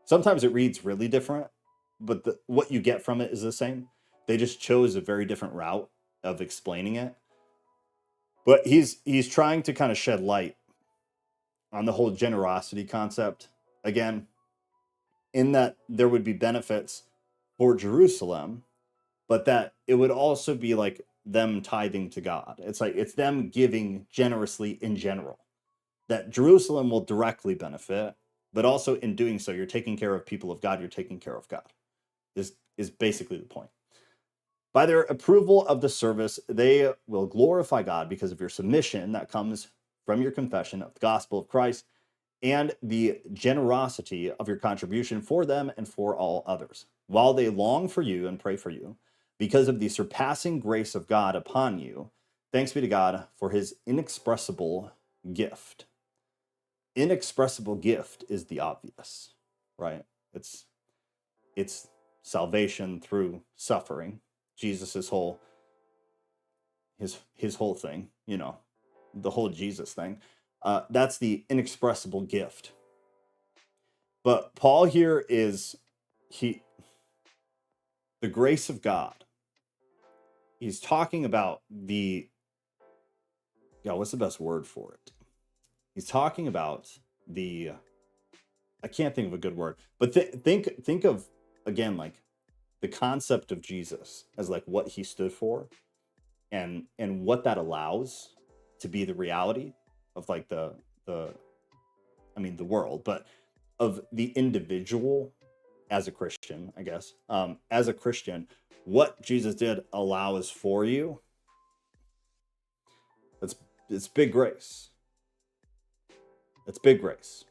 sometimes it reads really different, but what you get from it is the same. They just chose a very different route of explaining it. But he's trying to kind of shed light on the whole generosity concept again, in that there would be benefits for Jerusalem, but that it would also be like them tithing to God. It's like it's them giving generously in general. That Jerusalem will directly benefit, but also in doing so, you're taking care of people of God, you're taking care of God. This is basically the point. By their approval of the service, they will glorify God because of your submission that comes from your confession of the gospel of Christ and the generosity of your contribution for them and for all others, while they long for you and pray for you because of the surpassing grace of God upon you. Thanks be to God for his inexpressible gift. Inexpressible gift is the obvious, right? It's salvation through suffering. Jesus's whole his whole thing, the whole Jesus thing. That's the inexpressible gift. But Paul here is the grace of God he's talking about what's the best word for it? He's talking about I can't think of a good word, but think of, again, like the concept of Jesus as like what he stood for, and what that allows to be the reality of like the world, but of the individual as a Christian, I guess. As a Christian, what Jesus did allows for you. It's big grace. It's big grace.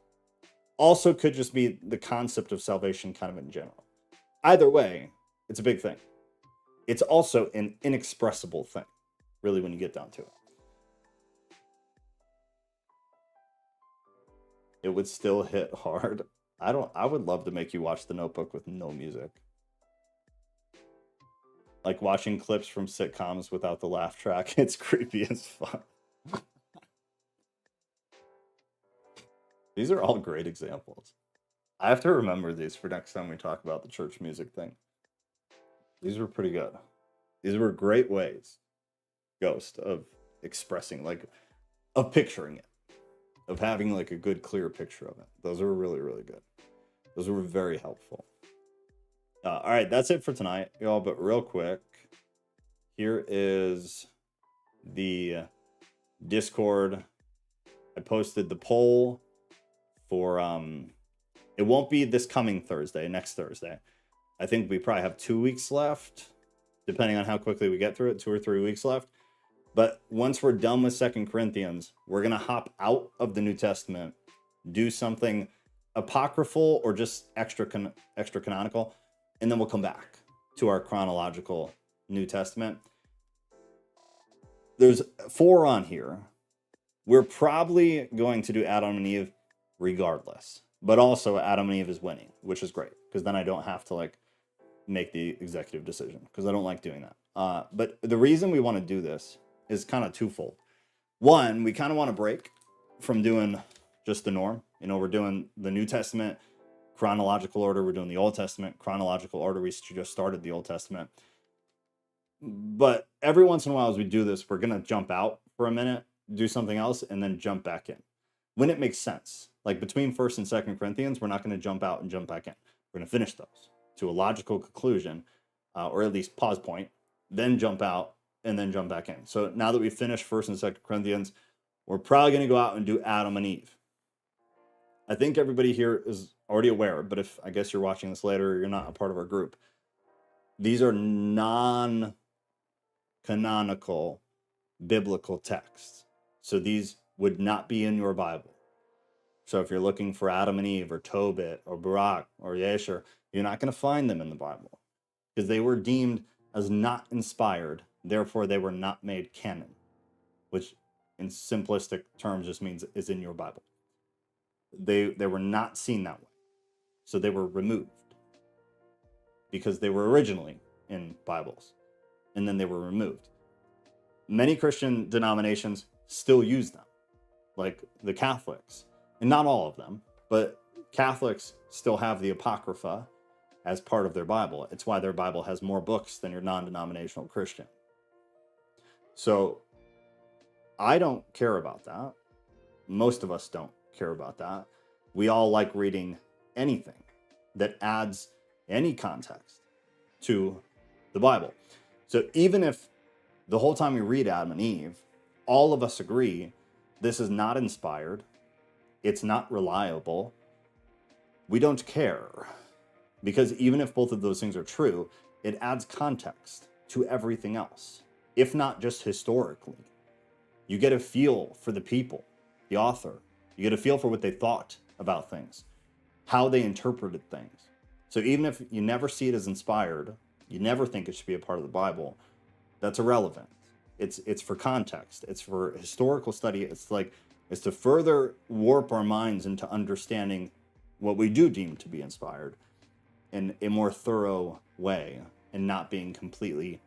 Also could just be the concept of salvation kind of in general. Either way, it's a big thing. It's also an inexpressible thing, really, when you get down to it. It would still hit hard. I would love to make you watch The Notebook with no music. Like watching clips from sitcoms without the laugh track. It's creepy as fuck. These are all great examples. I have to remember these for next time we talk about the church music thing. These were pretty good. These were great ways, Ghost, of expressing, like, of picturing it, of having like a good, clear picture of it. Those were really, really good. Those were very helpful. All right, that's it for tonight, y'all. But real quick, here is the Discord. I posted the poll for it won't be this coming Thursday, next Thursday. I think we probably have 2 weeks left, depending on how quickly we get through it, 2 or 3 weeks left. But once we're done with 2 Corinthians, we're going to hop out of the New Testament, do something apocryphal or just extra canonical, and then we'll come back to our chronological New Testament. There's 4 on here. We're probably going to do Adam and Eve regardless, but also Adam and Eve is winning, which is great, because then I don't have to like make the executive decision, because I don't like doing that. But the reason we want to do this is kind of twofold. One, we kind of want to break from doing just the norm. You know, we're doing the New Testament chronological order, we're doing the Old Testament chronological order. We just started the Old Testament. But every once in a while as we do this, we're going to jump out for a minute, do something else, and then jump back in when it makes sense. Like between 1st and 2nd Corinthians, we're not going to jump out and jump back in. We're going to finish those to a logical conclusion, or at least pause point, then jump out, and then jump back in. So now that we've finished 1st and 2nd Corinthians, we're probably going to go out and do Adam and Eve. I think everybody here is already aware, but if I guess you're watching this later, or you're not a part of our group, these are non-canonical biblical texts. So these would not be in your Bible. So if you're looking for Adam and Eve or Tobit or Barak or Yesher, you're not going to find them in the Bible, because they were deemed as not inspired. Therefore, they were not made canon, which in simplistic terms just means is in your Bible. They were not seen that way. So they were removed because they were originally in Bibles, and then they were removed. Many Christian denominations still use them, like the Catholics, and not all of them, but Catholics still have the Apocrypha as part of their Bible. It's why their Bible has more books than your non-denominational Christian. So I don't care about that. Most of us don't care about that. We all like reading anything that adds any context to the Bible. So even if the whole time we read Adam and Eve, all of us agree this is not inspired, it's not reliable, we don't care. Because even if both of those things are true, it adds context to everything else, if not just historically. You get a feel for the people, the author. You get a feel for what they thought about things, how they interpreted things. So even if you never see it as inspired, you never think it should be a part of the Bible, that's irrelevant. It's for context. It's for historical study. It's to further warp our minds into understanding what we do deem to be inspired in a more thorough way, and not being completely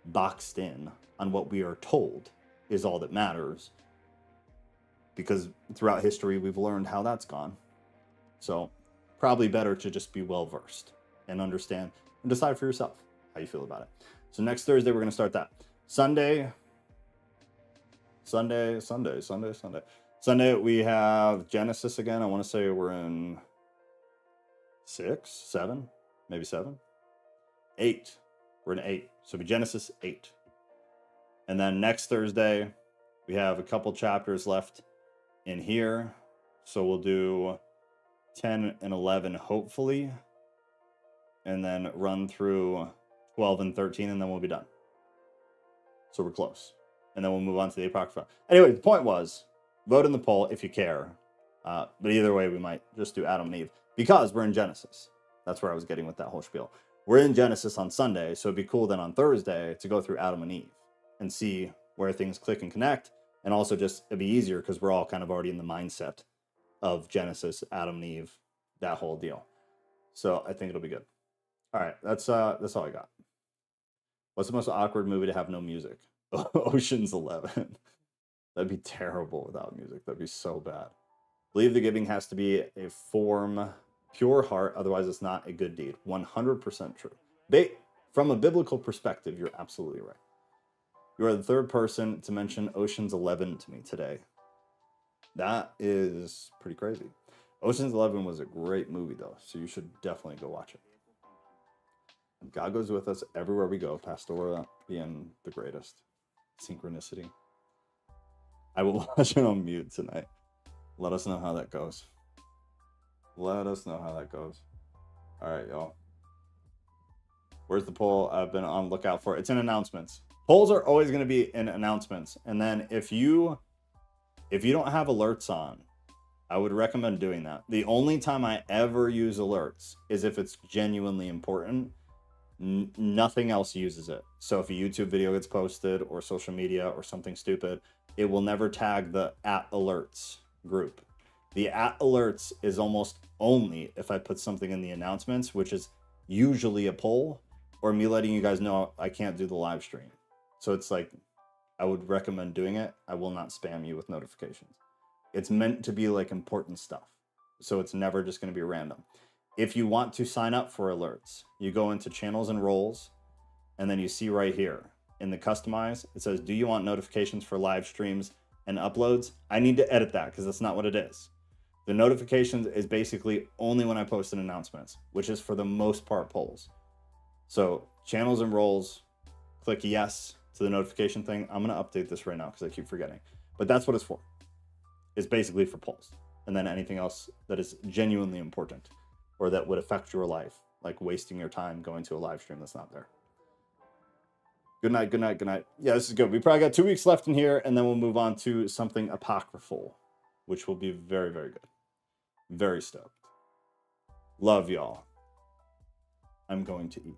boxed in on what we are told is all that matters, because throughout history we've learned how that's gone. So probably better to just be well versed and understand and decide for yourself how you feel about it. So next Thursday, we're going to start that. Sunday, we have Genesis again. I want to say we're in 6, 7, maybe 7, 8. We're in 8. So it'll be Genesis 8. And then next Thursday, we have a couple chapters left in here. So we'll do 10 and 11, hopefully. And then run through 12 and 13, and then we'll be done. So we're close. And then we'll move on to the Apocrypha. Anyway, the point was, vote in the poll if you care. But either way, we might just do Adam and Eve. Because we're in Genesis. That's where I was getting with that whole spiel. We're in Genesis on Sunday, so it'd be cool then on Thursday to go through Adam and Eve and see where things click and connect. And also just, it'd be easier because we're all kind of already in the mindset of Genesis, Adam and Eve, that whole deal. So I think it'll be good. All right, that's all I got. What's the most awkward movie to have no music? Ocean's 11. That'd be terrible without music. That'd be so bad. Believe the giving has to be a form, pure heart, otherwise it's not a good deed. 100% true. From a biblical perspective, you're absolutely right. You are the third person to mention Ocean's 11 to me today. That is pretty crazy. Ocean's 11 was a great movie, though, so you should definitely go watch it. God goes with us everywhere we go. Pastora being the greatest. Synchronicity. I will watch it on mute tonight. Let us know how that goes. Let us know how that goes. All right, y'all. Where's the poll? I've been on lookout for it. It's in announcements. Polls are always going to be in announcements. And then if you don't have alerts on, I would recommend doing that. The only time I ever use alerts is if it's genuinely important. Nothing else uses it. So if a YouTube video gets posted or social media or something stupid, it will never tag the @alerts group. The @alerts is almost only if I put something in the announcements, which is usually a poll or me letting you guys know I can't do the live stream. So it's like, I would recommend doing it. I will not spam you with notifications. It's meant to be like important stuff. So it's never just going to be random. If you want to sign up for alerts, you go into channels and roles, and then you see right here in the customize, it says, do you want notifications for live streams and uploads? I need to edit that because that's not what it is. The notifications is basically only when I post an announcements, which is for the most part polls. So channels and roles, click yes to the notification thing. I'm going to update this right now because I keep forgetting. But that's what it's for. It's basically for polls. And then anything else that is genuinely important or that would affect your life, like wasting your time going to a live stream that's not there. Good night, good night, good night. Yeah, this is good. We probably got 2 weeks left in here, and then we'll move on to something apocryphal, which will be very, very good. Very stoked. Love y'all. I'm going to eat.